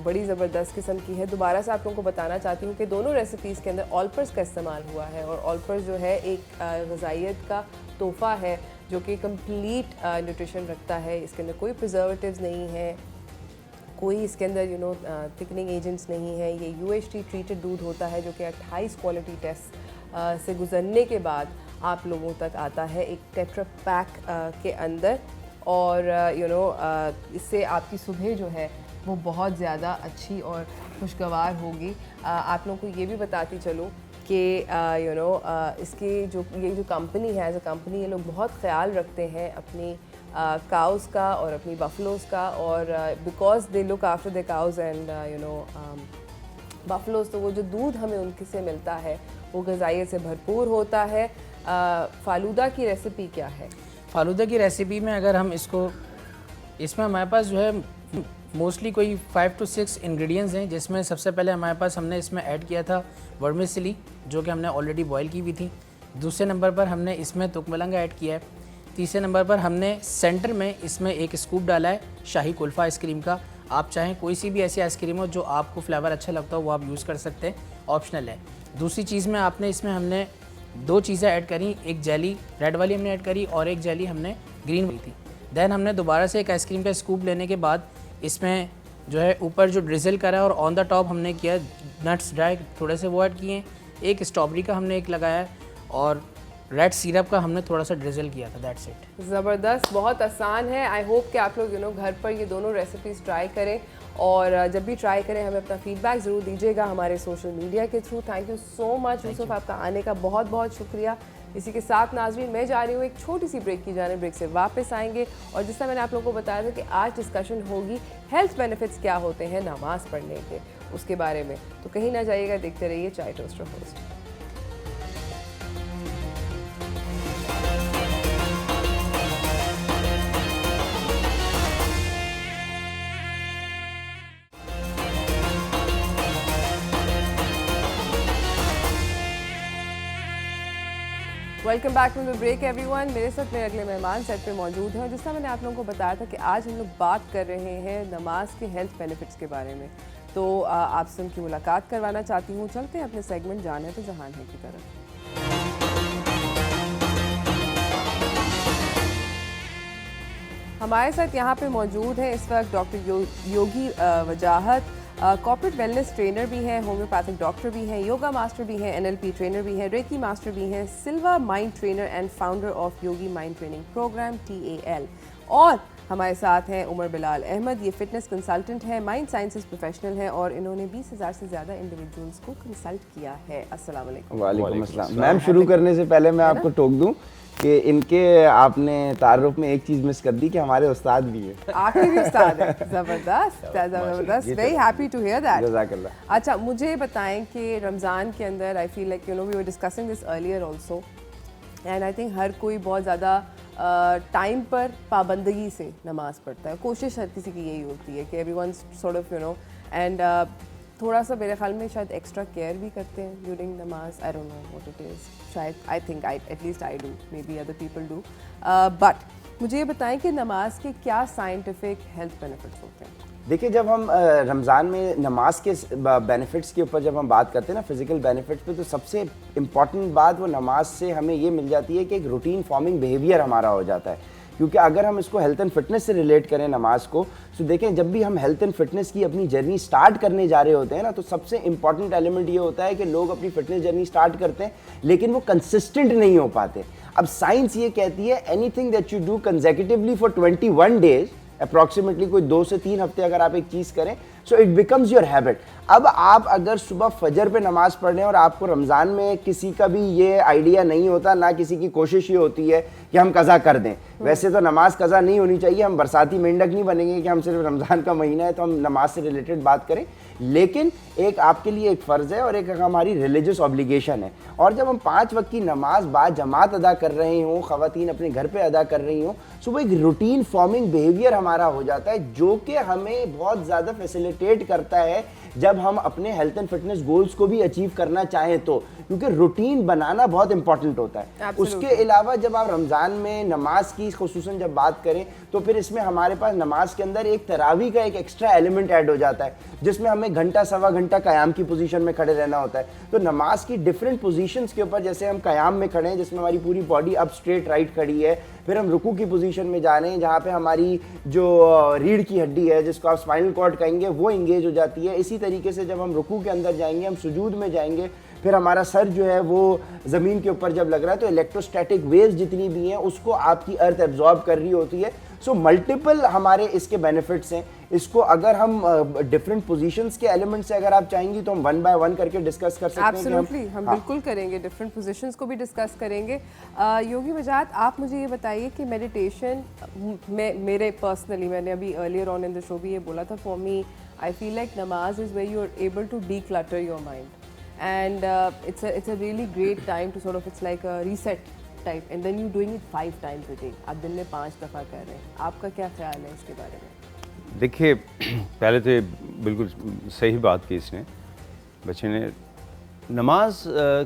बड़ी ज़बरदस्त किस्म की है. दोबारा से आप लोगों को बताना चाहती हूँ कि दोनों रेसिपीज़ के अंदर ऑलपर्स का इस्तेमाल हुआ है, और ऑलपर्स जो है एक ग़िज़ाइयत का तोहफ़ा है जो कि कंप्लीट न्यूट्रिशन रखता है. इसके अंदर कोई प्रिजर्वेटिव्स नहीं है, कोई इसके अंदर थिकनिंग एजेंट्स नहीं है. ये UHT ट्रीटेड दूध होता है जो कि 28 क्वालिटी टेस्ट से गुजरने के बाद आप लोगों तक आता है एक टेट्रा पैक के अंदर. और इससे आपकी सुबह जो है वो बहुत ज़्यादा अच्छी और खुशगवार होगी. आप लोगों को ये भी बताती चलूँ कि इसकी ये जो कंपनी है, एज अ कंपनी ये लोग बहुत ख्याल रखते हैं अपनी काउज़ का और अपनी बफलोज़ का. और because they look after the cows and buffaloes, तो वो जो दूध हमें उनके से मिलता है वो ग़िज़ाइयत से भरपूर होता है. फालूदा की रेसिपी क्या है? फालूदा की रेसिपी में अगर हम इसमें हमारे पास जो है मोस्टली कोई 5 to 6 इंग्रेडिएंट्स हैं, जिसमें सबसे पहले हमारे पास हमने इसमें ऐड किया था वर्मिसेली, जो कि हमने ऑलरेडी बॉयल की हुई थी. दूसरे नंबर पर हमने इसमें तुकमलंगा ऐड किया है. तीसरे नंबर पर हमने सेंटर में इसमें एक स्कूप डाला है शाही कुल्फ़ा आइसक्रीम का. आप चाहें कोई सी भी ऐसी आइसक्रीम हो जो आपको फ्लेवर अच्छा लगता हो वो आप यूज़ कर सकते हैं, ऑप्शनल है. दूसरी चीज़ में हमने 2 चीज़ें ऐड करी, एक जेली रेड वाली हमने ऐड करी और एक जेली हमने ग्रीन वाली थी. देन हमने दोबारा से एक आइसक्रीम का स्कूप लेने के बाद इसमें जो है ऊपर जो ड्रिज़ल करा है और ऑन द टॉप हमने किया नट्स ड्राई थोड़े से वो ऐड किए. एक स्ट्रॉबेरी का हमने एक लगाया है और रेड सिरप का हमने थोड़ा सा ड्रिज़ल किया था. That's it. ज़बरदस्त, बहुत आसान है. आई होप कि आप लोग घर पर ये दोनों रेसिपीज़ ट्राई करें, और जब भी ट्राई करें हमें अपना फीडबैक ज़रूर दीजिएगा हमारे सोशल मीडिया के through. Thank you so much Yusuf, आपका आने का बहुत बहुत शुक्रिया. इसी के साथ नाज़रीन मैं जा रही हूँ एक छोटी सी ब्रेक की जाने. ब्रेक से वापस आएंगे और जिस तरह मैंने आप लोगों को बताया था कि आज डिस्कशन होगी हेल्थ बेनिफिट्स क्या होते हैं नमाज़ पढ़ने के, उसके बारे में. तो कहीं ना जाइएगा, देखते रहिए chai toaster host. Welcome back from the break everyone. मेरे साथ मेरे अगले मेहमान सेट पे मौजूद हैं। जिस तरह मैंने आप लोगों को बताया था कि आज हम लोग बात कर रहे हैं नमाज के हेल्थ बेनिफिट्स के बारे में, तो आपसे उनकी मुलाकात करवाना चाहती हूँ। चलते हैं अपने सेगमेंट जान है तो जहान है की तरफ। हमारे साथ यहाँ पे मौजूद हैं इस वक्त डॉक्टर योगी वजाहत, कॉर्पोरेट वेलनेस ट्रेनर भी हैं, होम्योपैथिक डॉक्टर भी हैं, योगा मास्टर भी हैं, NLP ट्रेनर भी हैं, रेकी मास्टर भी हैं, Silva mind trainer and founder of Yogi mind training programme TAL। और हमारे साथ हैं उमर बिलाल अहमद, ये फिटनेस कंसल्टेंट हैं, माइंड साइंसेज प्रोफेशनल हैं और इन्होंने 20,000 से ज़्यादा इंडिविजुअल्स को कंसल्ट किया है। अस्सलाम वालेकुम। वालेकुम अस्सलाम। मैम, शुरू करने से पहले मैं आपको टोक दूं कि इनके आपने तारुफ में एक चीज़ मिस कर दी कि हमारे उस्ताद भी हैं। आखिरी उस्ताद है। ज़बरदस्त, very happy to hear that. जज़ाकल्लाह। अच्छा, मुझे बताएं कि रमज़ान के अंदर I feel like we were discussing this earlier also, and I think हर कोई बहुत ज़्यादा टाइम पर पाबंदगी से नमाज पढ़ता है। कोशिश हर किसी की यही होती है कि एवरीवन सॉर्ट ऑफ एंड थोड़ा सा मेरे ख्याल में शायद एक्स्ट्रा केयर भी करते हैं during namaz. I don't know what it is, शायद I think at least I do, maybe other people do, but मुझे ये बताएं कि नमाज के क्या साइंटिफिक हेल्थ बेनिफिट्स होते हैं। देखिए, जब हम रमज़ान में नमाज के बेनिफिट्स के ऊपर जब हम बात करते हैं ना, फिज़िकल बेनिफिट्स पे, तो सबसे इम्पॉर्टेंट बात वो नमाज से हमें ये मिल जाती है कि एक रूटीन फॉर्मिंग बिहेवियर हमारा हो जाता है। क्योंकि अगर हम इसको हेल्थ एंड फिटनेस से रिलेट करें नमाज को, तो देखें जब भी हम हेल्थ एंड फिटनेस की अपनी जर्नी स्टार्ट करने जा रहे होते हैं ना, तो सबसे इंपॉर्टेंट एलिमेंट ये होता है कि लोग अपनी फिटनेस जर्नी स्टार्ट करते हैं लेकिन वो कंसिस्टेंट नहीं हो पाते। अब साइंस ये कहती है anything that you do consecutively for 21 days, approximately कोई 2 से 3 हफ्ते अगर आप एक चीज़ करें, so it becomes your habit. अब आप अगर सुबह फजर पे नमाज पढ़ रहे हैं और आपको रमज़ान में किसी का भी ये आइडिया नहीं होता, ना किसी की कोशिश ये होती है कि हम कज़ा कर दें। वैसे तो नमाज कज़ा नहीं होनी चाहिए, हम बरसाती मेंढक नहीं बनेंगे कि हम सिर्फ रमज़ान का महीना है तो हम नमाज से रिलेटेड बात करें, लेकिन एक आपके लिए एक फ़र्ज़ है और एक हमारी रिलीजियस ऑब्लिगेशन है। और जब हम 5 वक्त की नमाज बाजमात अदा कर रहे हों, ख़वातीन अपने घर पर अदा कर रही हों, सो वो एक रूटीन फॉर्मिंग बिहेवियर हमारा हो जाता है जो कि हमें बहुत ज़्यादा फैसिलिटेट करता है जब हम अपने हेल्थ एंड फिटनेस गोल्स को भी अचीव करना चाहें तो, क्योंकि रूटीन बनाना बहुत इंपॉर्टेंट होता है। उसके अलावा जब आप रमज़ान में नमाज की खुसूसन जब बात करें तो फिर इसमें हमारे पास नमाज के अंदर एक तरावी का एक एक्स्ट्रा एलिमेंट ऐड हो जाता है, जिसमें हमें घंटा सवा घंटा क़याम की पोजीशन में खड़े रहना होता है। तो नमाज की डिफरेंट पोजीशंस के ऊपर, जैसे हम क़याम में खड़े हैं जिसमें हमारी पूरी बॉडी अप स्ट्रेट राइट खड़ी है, फिर हम रुकू की पोजीशन में जा रहे हैं जहाँ पे हमारी जो रीढ़ की हड्डी है, जिसको आप स्पाइनल कॉर्ड कहेंगे, वो इंगेज हो जाती है। इसी तरीके से जब हम रुकू के अंदर जाएंगे, हम सुजूद में जाएंगे, फिर हमारा सर जो है वो ज़मीन के ऊपर जब लग रहा है तो इलेक्ट्रोस्टैटिक वेव्स जितनी भी हैं उसको आपकी अर्थ एब्जॉर्ब कर रही होती है। सो मल्टीपल हमारे इसके बेनिफिट्स हैं। इसको अगर हम डिफरेंट पोजीशंस के एलिमेंट से अगर आप चाहेंगी तो हम 1 बाय 1 करके डिस्कस कर सकते हैं। एब्सोल्युटली, हम बिल्कुल करेंगे, डिफरेंट पोजीशंस को भी डिस्कस करेंगे। योगी वजाहत, आप मुझे ये बताइए कि मेडिटेशन में मेरे पर्सनली, मैंने अभी earlier on in the show भी ये बोला था, for me I feel like namaz is where you are able to declutter your mind, and it's a really great time to sort of, it's like a reset type, and then you doing it 5 times a day, आप दिन में 5 दफ़ा कर रहे हैं। आपका क्या ख्याल है इसके बारे में? देखिए, पहले तो बिल्कुल सही बात की इसने, बच्चे ने। नमाज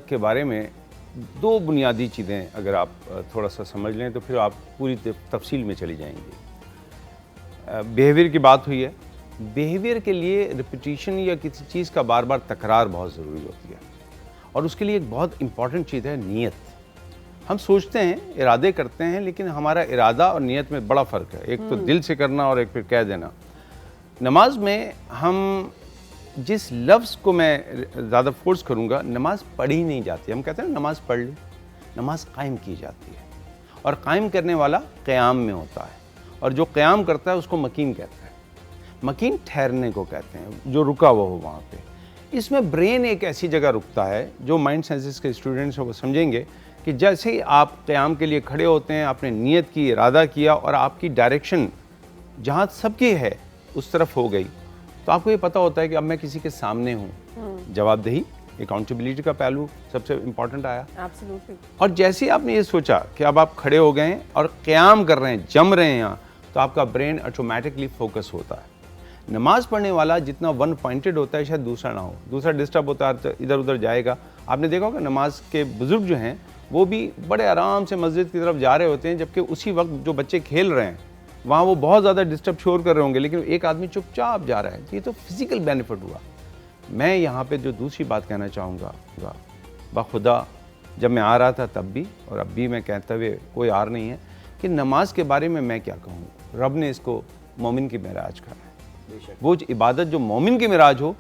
के बारे में 2 बुनियादी चीज़ें अगर आप थोड़ा सा समझ लें तो फिर आप पूरी तफसील में चली जाएंगी। बिहेवियर की बात हुई है, बिहेवियर के लिए रिपीटिशन या किसी चीज़ का बार बार तकरार बहुत ज़रूरी होती है, और उसके लिए एक बहुत इम्पॉर्टेंट चीज़ है नीयत। हम सोचते हैं, इरादे करते हैं, लेकिन हमारा इरादा और नीयत में बड़ा फ़र्क है। एक तो दिल से करना और एक फिर कह देना। नमाज में हम जिस लफ्ज़ को मैं ज़्यादा फोर्स करूँगा, नमाज पढ़ी नहीं जाती। हम कहते हैं ना नमाज पढ़ ली, नमाज कायम की जाती है, और कायम करने वाला क़याम में होता है, और जो क़याम करता है उसको मकीन कहते हैं। मकीन ठहरने को कहते हैं, जो रुका हुआ हो वहाँ पे। इसमें ब्रेन एक ऐसी जगह रुकता है, जो माइंड साइंसेस के स्टूडेंट्स हैं वो समझेंगे कि जैसे ही आप क़याम के लिए खड़े होते हैं, आपने नीयत की, इरादा किया, और आपकी डायरेक्शन जहाँ सबकी है उस तरफ हो गई, तो आपको ये पता होता है कि अब मैं किसी के सामने हूँ। जवाबदेही, अकाउंटेबिलिटी का पहलू सबसे इम्पॉर्टेंट आया। Absolutely. और जैसे ही आपने ये सोचा कि अब आप खड़े हो गए हैं और क़याम कर रहे हैं, जम रहे हैं यहाँ, तो आपका ब्रेन ऑटोमेटिकली फोकस होता है। नमाज पढ़ने वाला जितना वन पॉइंटेड होता है, शायद दूसरा ना हो, दूसरा डिस्टर्ब होता है तो इधर उधर जाएगा। आपने देखा होगा नमाज के बुजुर्ग जो हैं वो भी बड़े आराम से मस्जिद की तरफ जा रहे होते हैं, जबकि उसी वक्त जो बच्चे खेल रहे हैं वहाँ वो बहुत ज़्यादा डिस्टर्ब शोर कर रहे होंगे, लेकिन एक आदमी चुपचाप जा रहा है। ये तो फिजिकल बेनिफिट हुआ। मैं यहाँ पे जो दूसरी बात कहना चाहूँगा, बाखुदा जब मैं आ रहा था तब भी और अब भी मैं कहते हुए कोई आर नहीं है कि नमाज के बारे में मैं क्या कहूँ। रब ने इसको मोमिन की मेराज कहा है। वो इबादत जो मोमिन की मेराज हो,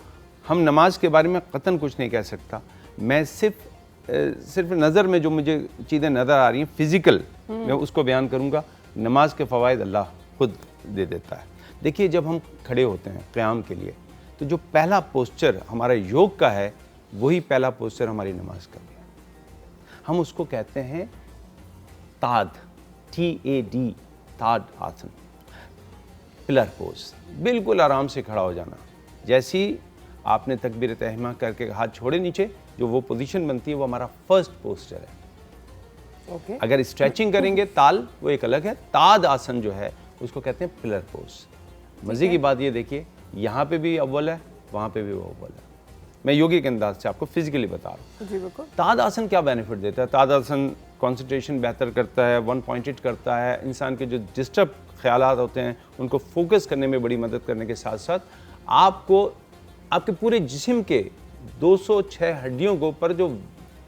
हम नमाज के बारे में कतन कुछ नहीं कह सकता। मैं सिर्फ नज़र में जो मुझे चीज़ें नज़र आ रही हैं फिज़िकल, मैं उसको बयान करूँगा। नमाज के फ़वाइद अल्लाह खुद दे देता है। देखिए, जब हम खड़े होते हैं क़याम के लिए, तो जो पहला पोस्चर हमारा योग का है, वही पहला पोस्चर हमारी नमाज का भी है। हम उसको कहते हैं ताद, TAD, ताद आसन, पिलर पोज। बिल्कुल आराम से खड़ा हो जाना। जैसे ही आपने तकबीर तहरीमा करके हाथ छोड़े नीचे, जो वो पोजीशन बनती है वो हमारा फर्स्ट पोस्चर है। Okay. अगर स्ट्रेचिंग करेंगे ताल, वो एक अलग है। ताद आसन जो है उसको कहते हैं पिलर पोज। मज़े की बात ये देखिए, यहाँ पे भी अव्वल है, वहाँ पे भी वो अव्वल है। मैं योगी के अंदाज से आपको फिजिकली बता रहा हूँ। जी बिल्कुल। ताद आसन क्या बेनिफिट देता है? ताद आसन कंसंट्रेशन बेहतर करता है, वन पॉइंटेड करता है। इंसान के जो डिस्टर्ब ख्यालात होते हैं उनको फोकस करने में बड़ी मदद करने के साथ साथ आपको आपके पूरे जिस्म के 206 हड्डियों के ऊपर जो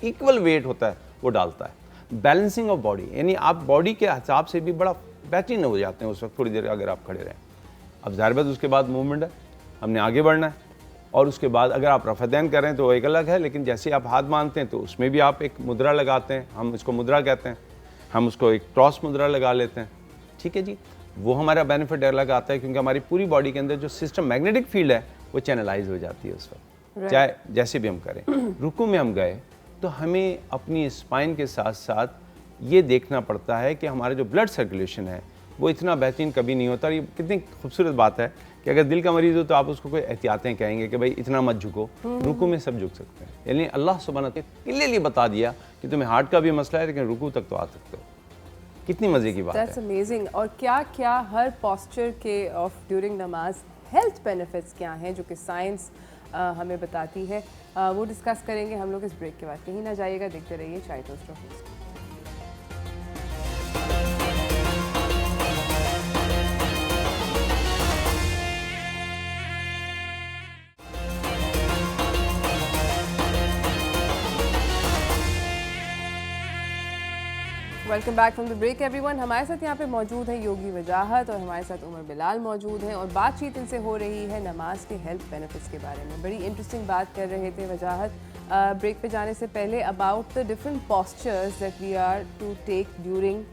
इक्वल वेट होता है वो डालता है। बैलेंसिंग ऑफ बॉडी, यानी आप बॉडी के हिसाब से भी बड़ा बेहतरीन हो जाते हैं उस वक्त थोड़ी देर अगर आप खड़े रहें। अब ज़ाहिर बात उसके बाद मूवमेंट है, हमने आगे बढ़ना है। और उसके बाद अगर आप रफ़दैन कर रहे हैं तो एक अलग है, लेकिन जैसे आप हाथ बांधते हैं तो उसमें भी आप एक मुद्रा लगाते हैं। हम इसको मुद्रा कहते हैं, हम उसको एक क्रॉस मुद्रा लगा लेते हैं। ठीक है जी, वो हमारा बेनिफिट अलग आता है क्योंकि हमारी पूरी बॉडी के अंदर जो सिस्टम मैग्नेटिक फील्ड है वो चैनलाइज हो जाती है उस वक्त। चाहे जैसे भी हम करें, रुकू में हम गए तो हमें अपनी स्पाइन के साथ साथ ये देखना पड़ता है कि हमारा जो ब्लड सर्कुलेशन है वो इतना बेहतरीन कभी नहीं होता। और ये कितनी खूबसूरत बात है कि अगर दिल का मरीज़ हो तो आप उसको कोई एहतियातें कहेंगे कि भाई इतना मत झुको। रुकू में सब झुक सकते हैं, यानी अल्लाह सुब्हानहू व तआला क्लियरली बता दिया कि तुम्हें हार्ट का भी मसला है लेकिन रुकू तक तो आ सकते हो। कितनी मज़े की बात है। That's amazing। और क्या क्या हर पोस्चर के ऑफ ड्यूरिंग नमाज हेल्थ बेनिफिट्स क्या हैं जो कि साइंस हमें बताती है, वो डिस्कस करेंगे हम लोग इस ब्रेक के बाद। कहीं ना जाइएगा, देखते रहिए chai toast roast. Welcome back from the break everyone. हमारे साथ यहाँ पे मौजूद है योगी वजाहत और हमारे साथ उमर बिलाल मौजूद हैं और बातचीत इनसे हो रही है नमाज के हेल्थ बेनिफिट्स के बारे में। बड़ी इंटरेस्टिंग बात कर रहे थे वजाहत ब्रेक पे जाने से पहले about the different postures that we are to take during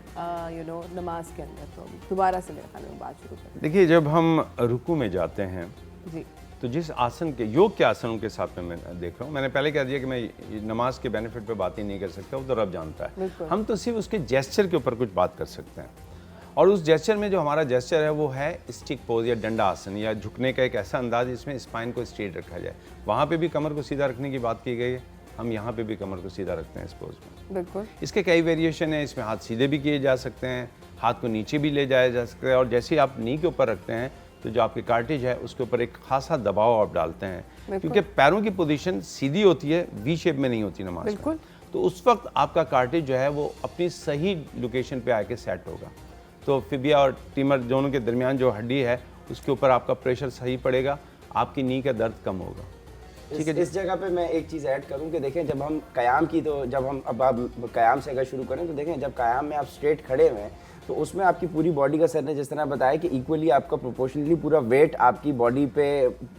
namaz के अंदर। तो दोबारा से मेरे ख्याल में बात शुरू करें। देखिए, जब हम रुकू में जाते हैं जी, तो जिस आसन के योग के आसनों के साथ में मैं देख रहा हूँ, मैंने पहले कह दिया कि मैं नमाज के बेनिफिट पे बात ही नहीं कर सकता, वो तो रब जानता है। हम तो सिर्फ उसके जेस्चर के ऊपर कुछ बात कर सकते हैं। और उस जेस्चर में जो हमारा जेस्चर है वो है स्टिक पोज या डंडा आसन, या झुकने का एक ऐसा अंदाज जिसमें स्पाइन को स्ट्रेट रखा जाए। वहाँ पे भी कमर को सीधा रखने की बात की गई है, हम यहाँ पे भी कमर को सीधा रखते हैं इस पोज में। बिल्कुल। इसके कई वेरिएशन है, इसमें हाथ सीधे भी किए जा सकते हैं, हाथ को नीचे भी ले जाया जा सकता है। और जैसे ही आप नी के ऊपर रखते हैं तो जो आपकी कार्टिज है उसके ऊपर एक खासा दबाव आप डालते हैं, क्योंकि पैरों की पोजीशन सीधी होती है, वी शेप में नहीं होती नमाज में। तो उस वक्त आपका कार्टिज जो है वो अपनी सही लोकेशन पे आके सेट होगा। तो फिबिया और टीमर दोनों के दरमियान जो हड्डी है उसके ऊपर आपका प्रेशर सही पड़ेगा, आपकी नी का दर्द कम होगा। ठीक है। इस जगह पे मैं एक चीज़ ऐड करूं कि देखें, जब हम कयाम की, तो जब हम अब आप कयाम से अगर शुरू करें तो देखें, जब कयाम में आप स्ट्रेट खड़े हुए हैं तो उसमें आपकी पूरी बॉडी का, सर ने जिस तरह बताया कि इक्वली आपका प्रोपोर्शनली पूरा वेट आपकी बॉडी पे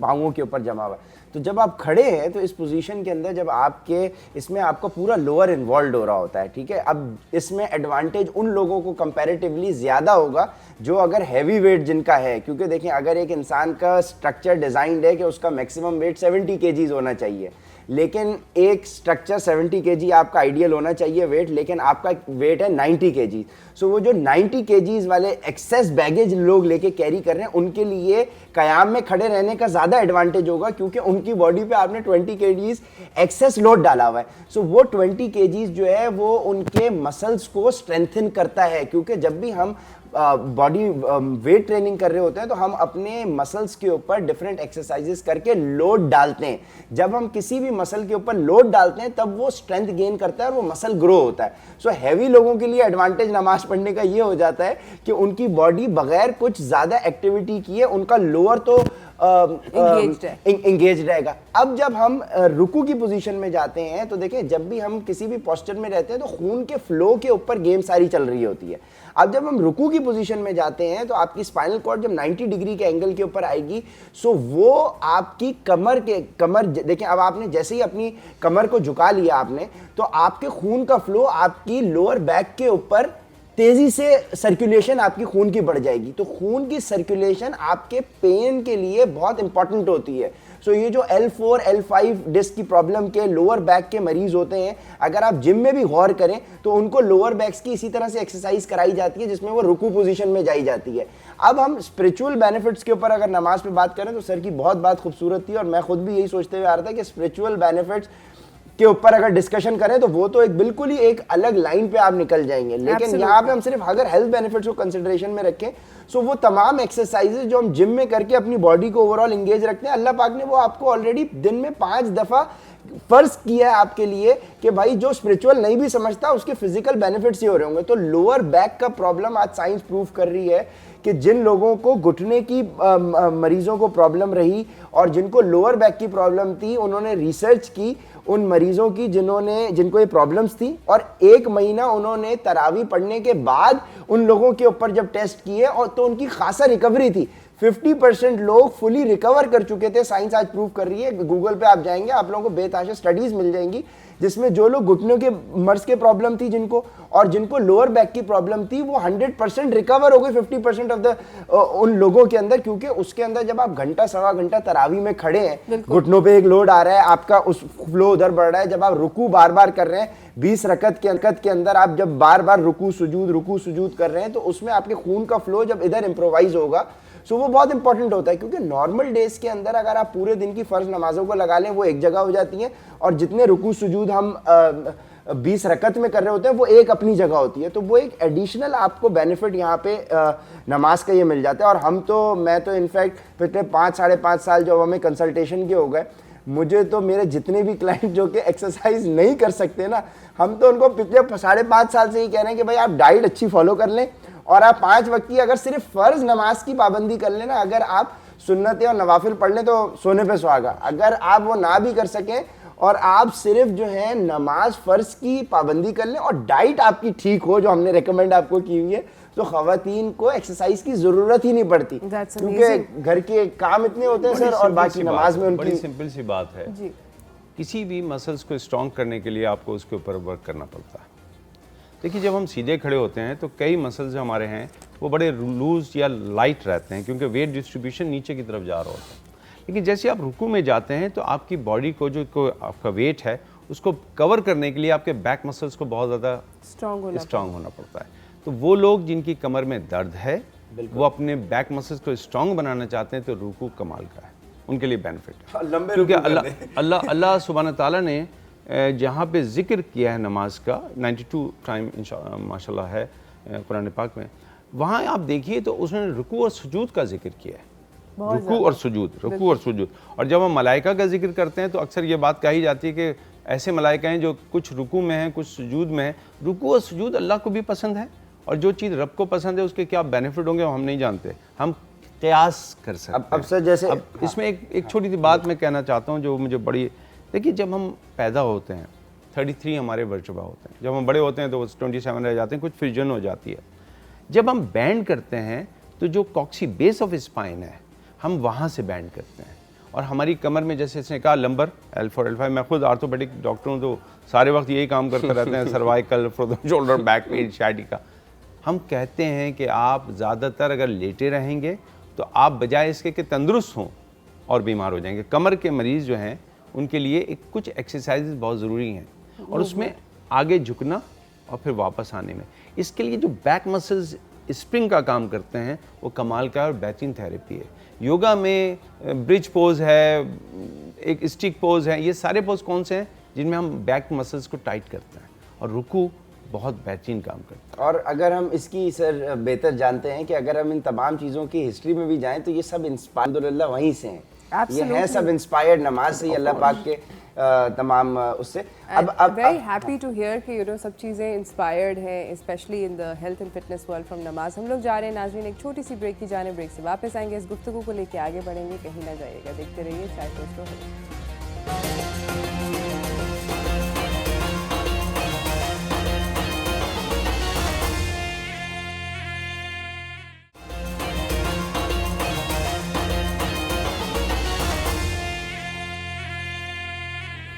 पाँवों के ऊपर जमा हुआ है। तो जब आप खड़े हैं तो इस पोजीशन के अंदर जब आपके इसमें आपका पूरा लोअर इन्वॉल्व हो रहा होता है। ठीक है। अब इसमें एडवांटेज उन लोगों को कंपैरेटिवली ज़्यादा होगा जो अगर हैवी वेट जिनका है, क्योंकि देखें अगर एक इंसान का स्ट्रक्चर डिज़ाइंड है कि उसका मैक्सिमम वेट 70 kg होना चाहिए, लेकिन एक स्ट्रक्चर 70 kg आपका आइडियल होना चाहिए वेट, लेकिन आपका वेट है 90 kg। सो वो जो 90 kg वाले एक्सेस बैगेज लोग लेके कैरी कर रहे हैं, उनके लिए कयाम में खड़े रहने का ज़्यादा एडवांटेज होगा, क्योंकि उनकी बॉडी पे आपने 20 kg एक्सेस लोड डाला हुआ है। सो वो 20 kg जो है वो उनके मसल्स को स्ट्रेंथन करता है, क्योंकि जब भी हम बॉडी वेट ट्रेनिंग कर रहे होते हैं तो हम अपने मसल्स के ऊपर डिफरेंट एक्सरसाइजेस करके लोड डालते हैं। जब हम किसी भी मसल के ऊपर लोड डालते हैं तब वो स्ट्रेंथ गेन करता है और वो मसल ग्रो होता है। सो हैवी लोगों के लिए एडवांटेज नमाज पढ़ने का ये हो जाता है कि उनकी बॉडी बगैर कुछ ज़्यादा एक्टिविटी किए उनका लोअर तो इंगेज रहेगा। अब जब हम रुकू की पोजीशन में जाते हैं तो देखिए, जब भी हम किसी भी पोस्चर में रहते हैं तो खून के फ्लो के ऊपर गेम सारी चल रही होती है। अब जब हम रुकू की पोजीशन में जाते हैं तो आपकी स्पाइनल कॉर्ड जब 90 डिग्री के एंगल के ऊपर आएगी, सो वो आपकी कमर देखिए, अब आपने जैसे ही अपनी कमर को झुका लिया आपने, तो आपके खून का फ्लो आपकी लोअर बैक के ऊपर तेजी से सर्कुलेशन आपकी खून की बढ़ जाएगी। तो खून की सर्कुलेशन आपके पेन के लिए बहुत इंपॉर्टेंट होती है। सो ये जो L4, L5 डिस्क की प्रॉब्लम के लोअर बैक के मरीज होते हैं, अगर आप जिम में भी गौर करें तो उनको लोअर बैक्स की इसी तरह से एक्सरसाइज कराई जाती है जिसमें वो रुकू पोजीशन में जाई जाती है। अब हम स्पिरिचुअल बेनिफिट्स के ऊपर अगर नमाज पे बात करें तो सर की बहुत बात खूबसूरत थी और मैं खुद भी यही सोचते हुए आ रहा था कि स्पिरिचुअल बेनिफिट्स के ऊपर अगर डिस्कशन करें तो वो तो एक बिल्कुल ही एक अलग लाइन पे आप निकल जाएंगे, लेकिन यहाँ पे हम सिर्फ अगर हेल्थ बेनिफिट्स को कंसिडरेशन में रखें, सो वो तमाम एक्सरसाइजेज जो हम जिम में करके अपनी बॉडी को ओवरऑल इंगेज रखते हैं, अल्लाह पाक ने वो आपको ऑलरेडी दिन में 5 दफा फर्ज किया है आपके लिए कि भाई जो स्पिरिचुअल नहीं भी समझता उसके फिजिकल बेनिफिट्स ही हो रहे होंगे। तो लोअर बैक का प्रॉब्लम आज साइंस प्रूव कर रही है कि जिन लोगों को घुटने की मरीजों को प्रॉब्लम रही और जिनको लोअर बैक की प्रॉब्लम थी, उन्होंने रिसर्च की उन मरीजों की जिनको ये प्रॉब्लम्स थी और 1 महीना उन्होंने तरावी पढ़ने के बाद उन लोगों के ऊपर जब टेस्ट किए और तो उनकी खासा रिकवरी थी। 50% लोग फुली रिकवर कर चुके थे। साइंस आज प्रूव कर रही है। गूगल पे आप जाएंगे, आप लोगों को बेतहाशा स्टडीज मिल जाएंगी जिसमें जो लोग घुटनों के मर्ज के प्रॉब्लम थी जिनको और जिनको लोअर बैक की प्रॉब्लम थी, वो 100% रिकवर हो गए 50% ऑफ द उन लोगों के अंदर। क्योंकि उसके अंदर जब आप घंटा सवा घंटा तरावी में खड़े हैं, घुटनों पे एक लोड आ रहा है, आपका उस फ्लो उधर बढ़ रहा है, जब आप रुकू बार बार कर रहे हैं 20 रकत के अंदर आप जब बार बार रुकू सुजूद कर रहे हैं, तो उसमें आपके खून का फ्लो जब इधर इम्प्रोवाइज होगा, सो वो बहुत इंपॉर्टेंट होता है। क्योंकि नॉर्मल डेज के अंदर अगर आप पूरे दिन की फर्ज नमाजों को लगा लें, वो एक जगह हो जाती हैं और जितने रुकू सुजूद हम 20 रकत में कर रहे होते हैं वो एक अपनी जगह होती है। तो वो एक एडिशनल आपको बेनिफिट यहाँ पे नमाज का ये मिल जाता है। और मैं तो इनफैक्ट पिछले 5-5.5 साल जो हमें कंसल्टेशन के हो गए, मुझे तो मेरे जितने भी क्लाइंट जो कि एक्सरसाइज नहीं कर सकते ना, हम तो उनको पिछले 5.5 साल से ही कह रहे हैं कि भाई आप डाइट अच्छी फॉलो कर लें और आप 5 वक्त की अगर सिर्फ फर्ज नमाज की पाबंदी कर लेना, अगर आप सुन्नतें और नवाफिल पढ़ लें तो सोने पे सुहागा। अगर आप वो ना भी कर सकें और आप सिर्फ जो है नमाज फर्ज की पाबंदी कर लें और डाइट आपकी ठीक हो जो हमने रेकमेंड आपको की हुई है, तो खवातीन को एक्सरसाइज की जरूरत ही नहीं पड़ती। क्योंकि घर के काम इतने होते हैं सर और बाकी नमाज में उनकी बड़ी सिंपल सी बात है जी। किसी भी मसल्स को स्ट्रॉन्ग करने के लिए आपको उसके ऊपर वर्क करना पड़ता है। देखिए, जब हम सीधे खड़े होते हैं तो कई मसल्स जो हमारे हैं वो बड़े लूज या लाइट रहते हैं क्योंकि वेट डिस्ट्रीब्यूशन नीचे की तरफ जा रहा होता है। लेकिन जैसे आप रुकू में जाते हैं तो आपकी बॉडी को जो आपका वेट है उसको कवर करने के लिए आपके बैक मसल्स को बहुत ज़्यादा स्ट्रांग होना पड़ता है। तो वो लोग जिनकी कमर में दर्द है वो अपने बैक मसल्स को स्ट्रांग बनाना चाहते हैं तो रुकू कमाल का है, उनके लिए बेनिफिट है। क्योंकि अल्लाह सुब्हान ताला ने जहाँ पे जिक्र किया है नमाज का 92 टाइम माशाल्लाह है कुरान पाक में, वहाँ आप देखिए तो उसने रुकू और सुजूद का जिक्र किया है। रुकू और सुजूद। और जब हम मलाइका का जिक्र करते हैं तो अक्सर ये बात कही जाती है कि ऐसे मलाइका हैं जो कुछ रुकू में हैं कुछ सुजूद में हैं। रुकू और सुजूद अल्लाह को भी पसंद है और जो चीज़ रब को पसंद है उसके क्या बेनिफिट होंगे हम नहीं जानते, हम कयास कर सकते हैं। अब सर जैसे इसमें एक छोटी सी बात मैं कहना चाहता हूँ जो मुझे बड़ी, देखिए जब हम पैदा होते हैं 33 हमारे वर्चबा होते हैं, जब हम बड़े होते हैं तो 27 रह जाते हैं, कुछ फ्यूजन हो जाती है। जब हम बैंड करते हैं तो जो कॉक्सी बेस ऑफ स्पाइन है हम वहाँ से बैंड करते हैं और हमारी कमर में जैसे इसने कहा लंबर L4 L5, मैं खुद आर्थोपेडिक डॉक्टर हूँ तो सारे वक्त यही काम करते रहते हैं, सर्वाइकल, शोल्डर, बैक पेन, शायटिका। हम कहते हैं कि आप ज़्यादातर अगर लेटे रहेंगे तो आप बजाय इसके कि तंदुरुस्त हों और बीमार हो जाएंगे। कमर के मरीज़ जो हैं उनके लिए कुछ एक्सरसाइज बहुत ज़रूरी हैं और उसमें आगे झुकना और फिर वापस आने में, इसके लिए जो बैक मसल्स स्प्रिंग का काम करते हैं वो कमाल का और बेहतरीन थेरेपी है। योगा में ब्रिज पोज है, एक स्टिक पोज है, ये सारे पोज कौन से हैं जिनमें हम बैक मसल्स को टाइट करते हैं और रुकू बहुत बेहतरीन काम करता है। और अगर हम इसकी सर बेहतर जानते हैं कि अगर हम इन तमाम चीज़ों की हिस्ट्री में भी जाएं तो ये सब इंस्पायरल्लाह वहीं से हैं। ये है सब इंस्पायर्ड नमाज से, अल्लाह पाक के तमाम उससे। अब वेरी हैप्पी टू हियर कि यू नो सब चीज़ें इंस्पायर्ड हैं, specially in the health and fitness world from नमाज। हम लोग जा रहे हैं नाज़रीन एक छोटी सी ब्रेक की जाने, ब्रेक से वापस आएंगे, इस गुफ्तगू को लेके आगे बढ़ेंगे, कहीं ना जाइएगा, देखते रहिए चाय टोस्ट हो।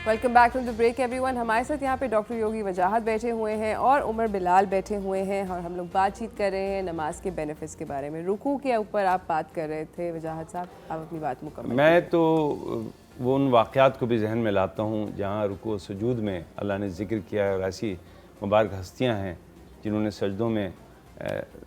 Welcome back from the break everyone. हमारे साथ यहाँ पे डॉक्टर योगी वजाहत बैठे हुए हैं और उमर बिलाल बैठे हुए हैं और हम लोग बातचीत कर रहे हैं नमाज के बेनिफिट्स के बारे में। रुकू के ऊपर आप बात कर रहे थे वजाहत साहब, आप अपनी बात मुकम्मल। मैं तो वो उन वाक़यात को भी जहन में लाता हूँ जहाँ रुकू और सुजूद में अल्लाह ने ज़िक्र किया है और ऐसी मुबारक हस्तियाँ हैं जिन्होंने सजदों में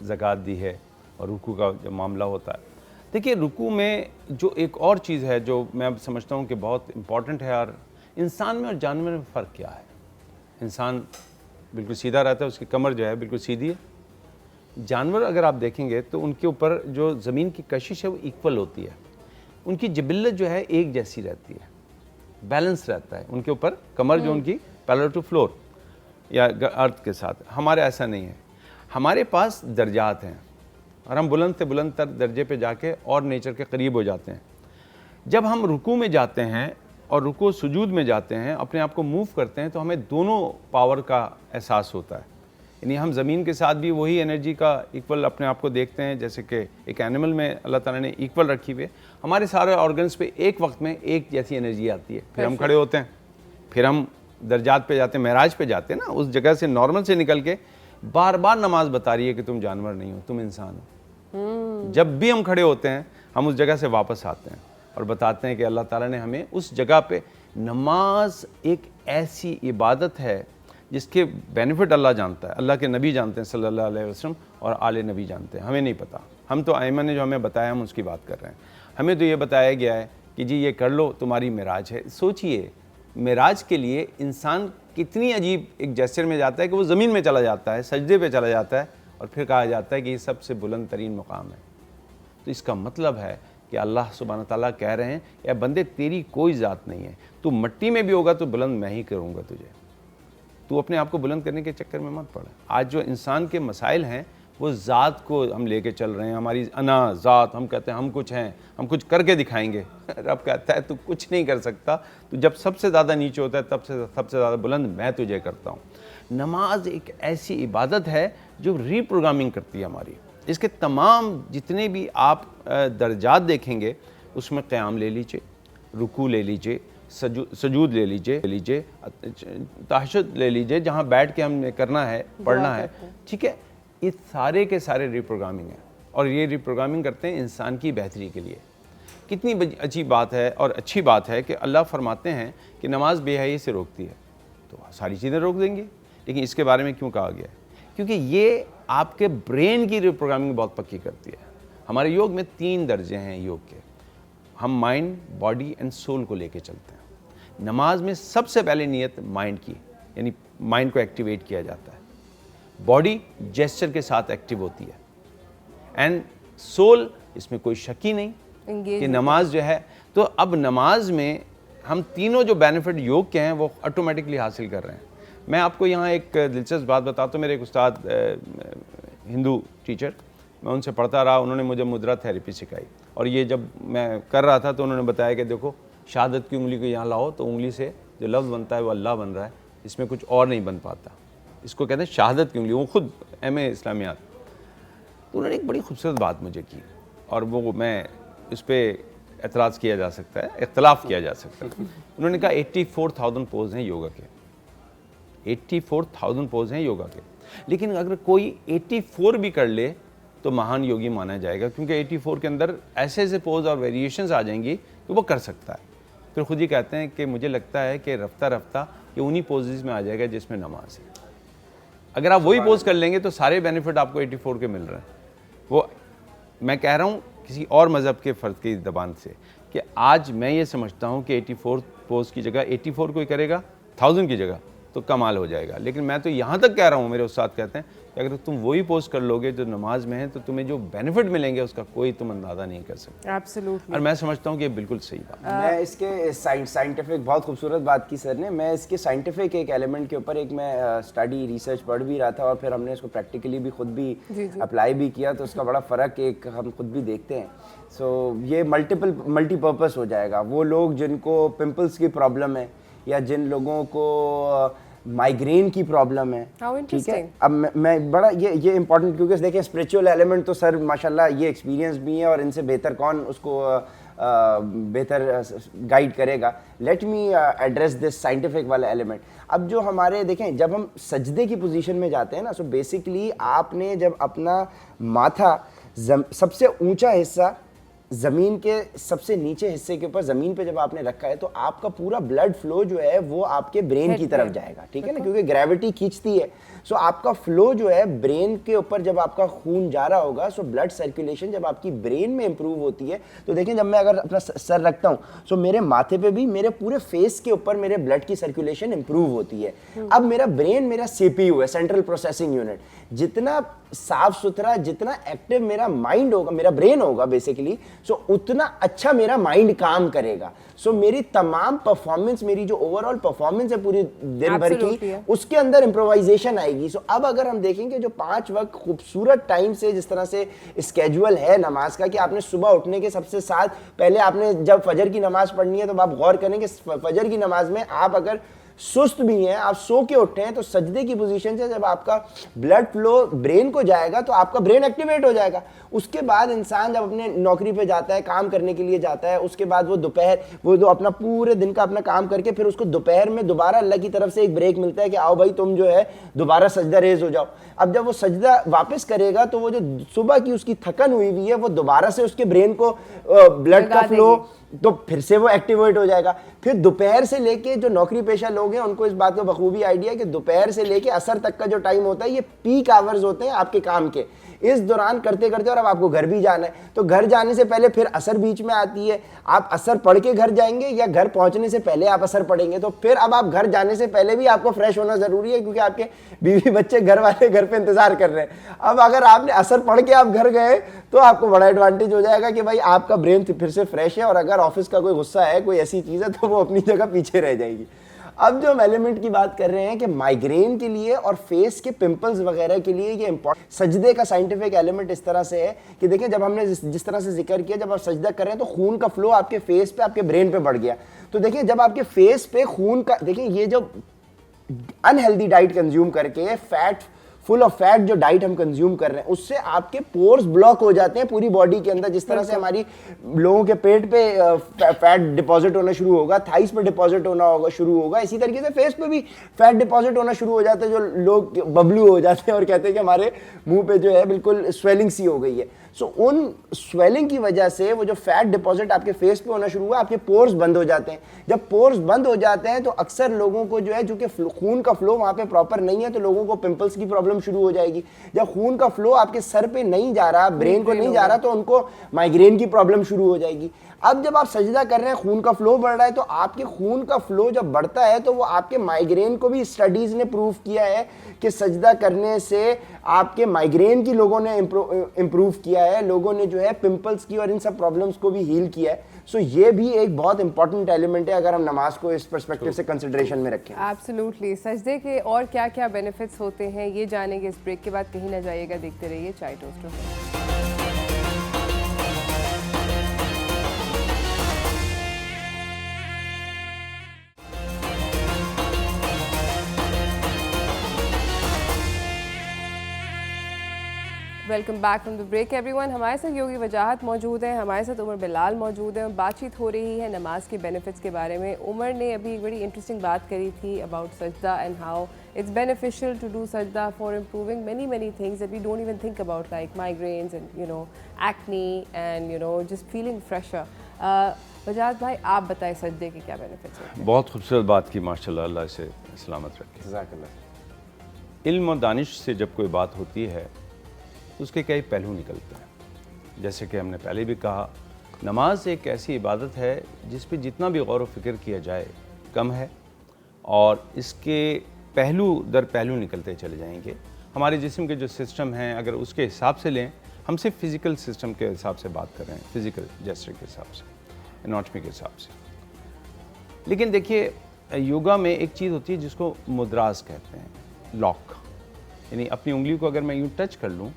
ज़कात दी है और रुकू का जब मामला होता है। देखिए रुकू में जो एक और चीज़ है जो मैं अब समझता हूँ कि बहुत इम्पॉर्टेंट है, और इंसान में और जानवर में फ़र्क क्या है। इंसान बिल्कुल सीधा रहता है, उसकी कमर जो है बिल्कुल सीधी है। जानवर अगर आप देखेंगे तो उनके ऊपर जो ज़मीन की कशिश है वो इक्वल होती है, उनकी जिबिल्लत जो है एक जैसी रहती है, बैलेंस रहता है उनके ऊपर कमर जो उनकी पैरेलल टू फ्लोर या अर्थ के साथ। हमारे ऐसा नहीं है, हमारे पास दर्जात हैं और हम बुलंद से बुलंद तर दर्जे पे जाके और नेचर के करीब हो जाते हैं। जब हम रुकू में जाते हैं और रुकू सुजूद में जाते हैं, अपने आप को मूव करते हैं, तो हमें दोनों पावर का एहसास होता है। यानी हम ज़मीन के साथ भी वही एनर्जी का इक्वल अपने आप को देखते हैं, जैसे कि एक एनिमल में अल्लाह ताला ने इक्वल रखी हुई है। हमारे सारे ऑर्गन्स पे एक वक्त में एक जैसी एनर्जी आती है, फिर हम खड़े होते हैं, फिर हम दर्जात पे जाते हैं, महराज पे जाते हैं ना, उस जगह से नॉर्मल से निकल के बार बार नमाज बता रही है कि तुम जानवर नहीं हो, तुम इंसान हो। जब भी हम खड़े होते हैं हम उस जगह से वापस आते हैं और बताते हैं कि अल्लाह ताला ने हमें उस जगह पे, नमाज एक ऐसी इबादत है जिसके बेनिफिट अल्लाह जानता है, अल्लाह के नबी जानते हैं सल्लल्लाहु अलैहि वसल्लम और आले नबी जानते हैं, हमें नहीं पता। हम तो आइमा ने जो हमें बताया हम उसकी बात कर रहे हैं। हमें तो ये बताया गया है कि जी ये कर लो तुम्हारी मेराज है। सोचिए मेराज के लिए इंसान कितनी अजीब एक जेस्चर में जाता है कि वो ज़मीन में चला जाता है, सजदे पे चला जाता है और फिर कहा जाता है कि ये सबसे बुलंद तरीन मुकाम है। तो इसका मतलब है कि अल्लाह सुब्हान ताला कह रहे हैं, या बंदे तेरी कोई ज़ात नहीं है, तू मट्टी में भी होगा तो बुलंद मैं ही करूँगा तुझे, तू अपने आप को बुलंद करने के चक्कर में मत पड़। आज जो इंसान के मसाइल हैं वो ज़ात को हम लेके चल रहे हैं, हमारी अना ज़ात, हम कहते हैं हम कुछ हैं, हम कुछ करके दिखाएंगे। रब कहता है तू कुछ नहीं कर सकता, तू जब सबसे ज़्यादा नीचे होता है तब से सबसे ज़्यादा बुलंद मैं तुझे करता हूँ। नमाज एक ऐसी इबादत है जो रीप्रोग्रामिंग करती है हमारी। इसके तमाम जितने भी आप दर्जात देखेंगे उसमें क़याम ले लीजिए, रुकू ले लीजिए, सजूद ले लीजिए, तहज्जुद ले लीजिए, जहाँ बैठ के हमने करना है, पढ़ना है, ठीक है। ये सारे के सारे रीप्रोग्रामिंग है और ये रीप्रोग्रामिंग करते हैं इंसान की बेहतरी के लिए। कितनी अच्छी बात है और अच्छी बात है कि अल्लाह फरमाते हैं कि नमाज बेहयाई से रोकती है, तो सारी चीज़ें रोक देंगी। लेकिन इसके बारे में क्यों कहा गया है? क्योंकि ये आपके ब्रेन की रीप्रोग्रामिंग बहुत पक्की करती है। हमारे योग में 3 दर्जे हैं योग के, हम माइंड, बॉडी एंड सोल को लेके चलते हैं। नमाज में सबसे पहले नियत माइंड की, यानी माइंड को एक्टिवेट किया जाता है। बॉडी जेस्चर के साथ एक्टिव होती है एंड सोल, इसमें कोई शक ही नहीं कि नमाज जो है, तो अब नमाज में हम तीनों जो बेनिफिट योग के हैं वो ऑटोमेटिकली हासिल कर रहे हैं। मैं आपको यहाँ एक दिलचस्प बात बताता हूँ। मेरे एक उस्ताद हिंदू टीचर, मैं उनसे पढ़ता रहा, उन्होंने मुझे मुद्रा थेरेपी सिखाई और ये जब मैं कर रहा था तो उन्होंने बताया कि देखो शहादत की उंगली को यहाँ लाओ तो उंगली से जो लफ्ज़ बनता है वो अल्लाह बन रहा है, इसमें कुछ और नहीं बन पाता। इसको कहते हैं शहादत की उंगली। वो खुद MA इस्लामियात। तो उन्होंने एक बड़ी खूबसूरत बात मुझे की और वो मैं उस पर एतराज़ किया जा सकता है, इख्तलाफ किया जा सकता है। उन्होंने कहा 84,000 पोज हैं योगा के, 84,000 पोज हैं योगा के, लेकिन अगर कोई 84 भी कर ले तो महान योगी माना जाएगा, क्योंकि 84 के अंदर ऐसे ऐसे पोज और वेरिएशंस आ जाएंगी तो वो कर सकता है। फिर खुद ही कहते हैं कि मुझे लगता है कि रफ्ता रफ्ता ये उन्हीं पोजेस में आ जाएगा जिसमें नमाज है। अगर आप वही पोज कर लेंगे तो सारे बेनिफिट आपको 84 के मिल रहे हैं। वो मैं कह रहा हूँ किसी और मज़हब के फ़र्द की ज़बान से कि आज मैं ये समझता हूँ कि 84 पोज की जगह 84 कोई करेगा 1000 की जगह तो कमाल हो जाएगा। लेकिन मैं तो यहाँ तक कह रहा हूँ, मेरे उस्ताद कहते हैं कि अगर तुम वही पोस्ट कर लोगे जो नमाज में है तो तुम्हें जो बेनिफिट मिलेंगे उसका कोई तुम अंदाज़ा नहीं कर सकते। एब्सोल्युटली। और मैं समझता हूँ कि ये बिल्कुल सही बात है। मैं इसके साइंटिफिक, बहुत खूबसूरत बात की सर ने, मैं इसके साइंटिफिक एक एलिमेंट के ऊपर एक मैं स्टडी रिसर्च पढ़ भी रहा था और फिर हमने इसको प्रैक्टिकली भी खुद भी अप्लाई भी किया, तो उसका बड़ा फ़र्क एक हम खुद भी देखते हैं। ये मल्टीपर्पज़ हो जाएगा। वो लोग जिनको पिंपल्स की प्रॉब्लम है या जिन लोगों को माइग्रेन की प्रॉब्लम है, ठीक है। अब मैं बड़ा ये इम्पोर्टेंट, क्योंकि देखिए स्पिरिचुअल एलिमेंट तो सर माशाल्लाह ये एक्सपीरियंस भी है और इनसे बेहतर कौन उसको बेहतर गाइड करेगा। Let me address this scientific वाला एलिमेंट। अब जो हमारे देखें, जब हम सजदे की पोजीशन में जाते हैं ना, सो बेसिकली आपने जब अपना माथा सबसे ऊंचा हिस्सा ज़मीन के सबसे नीचे हिस्से के ऊपर ज़मीन पे जब आपने रखा है, तो आपका पूरा ब्लड फ्लो जो है वो आपके ब्रेन की तरफ जाएगा, ठीक है ना, क्योंकि ग्रेविटी खींचती है। सो आपका फ्लो जो है ब्रेन के ऊपर जब आपका खून जा रहा होगा, सो ब्लड सर्कुलेशन जब आपकी ब्रेन में इंप्रूव होती है, तो देखें जब मैं अगर अपना सर रखता हूँ, सो मेरे माथे पे भी मेरे पूरे फेस के ऊपर मेरे ब्लड की सर्कुलेशन इंप्रूव होती है। अब मेरा ब्रेन मेरा CPU है, सेंट्रल प्रोसेसिंग यूनिट, जितना साफ सुथरा, जितना एक्टिव मेरा माइंड होगा, मेरा ब्रेन होगा बेसिकली, सो उतना अच्छा मेरा माइंड काम करेगा। सो मेरी तमाम परफॉर्मेंस, मेरी जो ओवरऑल परफॉर्मेंस है पूरी दिन भर की, उसके अंदर इम्प्रोवाइजेशन आएगी। सो अब अगर हम देखेंगे जो 5 वक्त खूबसूरत टाइम से जिस तरह से स्केड्यूल है नमाज का, कि आपने सुबह उठने के सबसे साथ पहले आपने जब फजर की नमाज पढ़नी है, तो आप गौर करेंगे फजर की नमाज में आप अगर सुस्त भी हैं, आप सो के उठे हैं, तो सजदे की पोजीशन से जब आपका ब्लड फ्लो ब्रेन को जाएगा तो आपका ब्रेन एक्टिवेट हो जाएगा। उसके बाद इंसान जब अपने नौकरी पे जाता है, काम करने के लिए जाता है, उसके बाद वो दोपहर वो जो अपना पूरे दिन का अपना काम करके फिर उसको दोपहर में दोबारा अल्लाह की तरफ से एक ब्रेक मिलता है कि आओ भाई तुम जो है दोबारा सजदा रेज हो जाओ। अब जब वो सजदा वापस करेगा तो वो जो सुबह की उसकी थकन हुई हुई है वो दोबारा से उसके ब्रेन को ब्लड का फ्लो, तो फिर से वो एक्टिवेट हो जाएगा। फिर दोपहर से लेके जो नौकरी पेशा लोग हैं उनको इस बात का बखूबी आइडिया है कि दोपहर से लेके असर तक का जो टाइम होता है ये पीक आवर्स होते हैं आपके काम के। इस दौरान करते करते, और अब आपको घर भी जाना है, तो घर जाने से पहले फिर असर बीच में आती है। आप असर पढ़ के घर जाएंगे या घर पहुंचने से पहले आप असर पढ़ेंगे, तो फिर अब आप घर जाने से पहले भी आपको फ्रेश होना जरूरी है, क्योंकि आपके बीवी बच्चे घर वाले घर पे इंतजार कर रहे हैं। अब अगर आपने असर पढ़ के आप घर गए तो आपको बड़ा एडवांटेज हो जाएगा कि भाई आपका ब्रेन फिर से फ्रेश है, और अगर ऑफिस का कोई गुस्सा है, कोई ऐसी चीज है, तो वो अपनी जगह पीछे रह जाएगी। अब जो हम एलिमेंट की बात कर रहे हैं कि माइग्रेन के लिए और फेस के पिंपल्स वगैरह के लिए ये इंपॉर्टेंट, सजदे का साइंटिफिक एलिमेंट इस तरह से है कि देखिए जब हमने जिस तरह से जिक्र किया, जब आप सजदा कर रहे हैं तो खून का फ्लो आपके फेस पे, आपके ब्रेन पे बढ़ गया। तो देखिए जब आपके फेस पे खून का, देखिए ये जो अनहेल्दी डाइट कंज्यूम करके फुल ऑफ फैट जो डाइट हम कंज्यूम कर रहे हैं, उससे आपके पोर्स ब्लॉक हो जाते हैं पूरी बॉडी के अंदर। जिस तरह से हमारी लोगों के पेट पे फैट डिपॉजिट होना शुरू होगा, थाइस पे डिपॉजिट होना शुरू होगा, इसी तरीके से फेस पे भी फैट डिपॉजिट होना शुरू हो जाता है। जो लोग बबलू हो जाते हैं और कहते हैं कि हमारे मुंह पे जो है बिल्कुल स्वेलिंग सी हो गई है। सो उन स्वेलिंग की वजह से वो जो फैट डिपॉजिट आपके फेस पे होना शुरू हुआ, आपके पोर्स बंद हो जाते हैं। जब पोर्स बंद हो जाते हैं तो अक्सर लोगों को जो है, चूंकि खून का फ्लो वहां पे प्रॉपर नहीं है, तो लोगों को पिंपल्स की प्रॉब्लम शुरू हो जाएगी। जब खून का फ्लो आपके सर पे नहीं जा रहा, ब्रेन को नहीं जा रहा, तो उनको माइग्रेन की प्रॉब्लम शुरू हो जाएगी। अब जब आप सजदा कर रहे हैं, खून का फ्लो बढ़ रहा है, तो आपके खून का फ्लो जब बढ़ता है तो वो आपके माइग्रेन को भी स्टडीज ने प्रूव किया है कि सजदा करने से आपके माइग्रेन की लोगों ने इम्प्रूव किया है, लोगों ने जो है पिंपल्स की और इन सब प्रॉब्लम्स को भी हील किया है। सो ये भी एक बहुत इंपॉर्टेंट एलिमेंट है अगर हम नमाज को इस पर्सपेक्टिव से कंसिडरेशन में रखें। एब्सोल्युटली। सजदे के और क्या क्या बेनिफिट्स होते हैं ये जानेंगे इस ब्रेक के बाद। कहीं ना जाइएगा, देखते रहिए chai toaster. Welcome back from the break everyone. हमारे साथ योगी वजाहत मौजूद है, हमारे साथ उमर बिलाल मौजूद है और बातचीत हो रही है नमाज के बेनिफिट्स के बारे में। उमर ने अभी एक बड़ी इंटरेस्टिंग बात करी थी अबाउट सजदा and how it's beneficial to do sajda for improving many things that we don't even think about, like migraines and acne and just feeling fresher. वजाहत भाई आप बताएं सजदे के क्या बेनिफिट्स हैं? बहुत खूबसूरत बात की माशाल्लाह, अल्लाह इसे सलामत रखे। जज़ाकल्लाह। इल्म और दानिश से जब कोई बात होती है तो उसके कई पहलू निकलते हैं। जैसे कि हमने पहले भी कहा, नमाज एक ऐसी इबादत है जिस पे जितना भी गौर व फिक्र किया जाए कम है, और इसके पहलू दर पहलू निकलते चले जाएंगे। हमारे जिस्म के जो सिस्टम हैं अगर उसके हिसाब से लें, हम सिर्फ फिज़िकल सिस्टम के हिसाब से बात कर रहे हैं, फिज़िकल जेस्चर के हिसाब से, एनाटॉमी के हिसाब से। लेकिन देखिए योगा में एक चीज़ होती है जिसको मुद्रास कहते हैं, लॉक, यानी अपनी उंगली को अगर मैं यूँ टच कर लूँ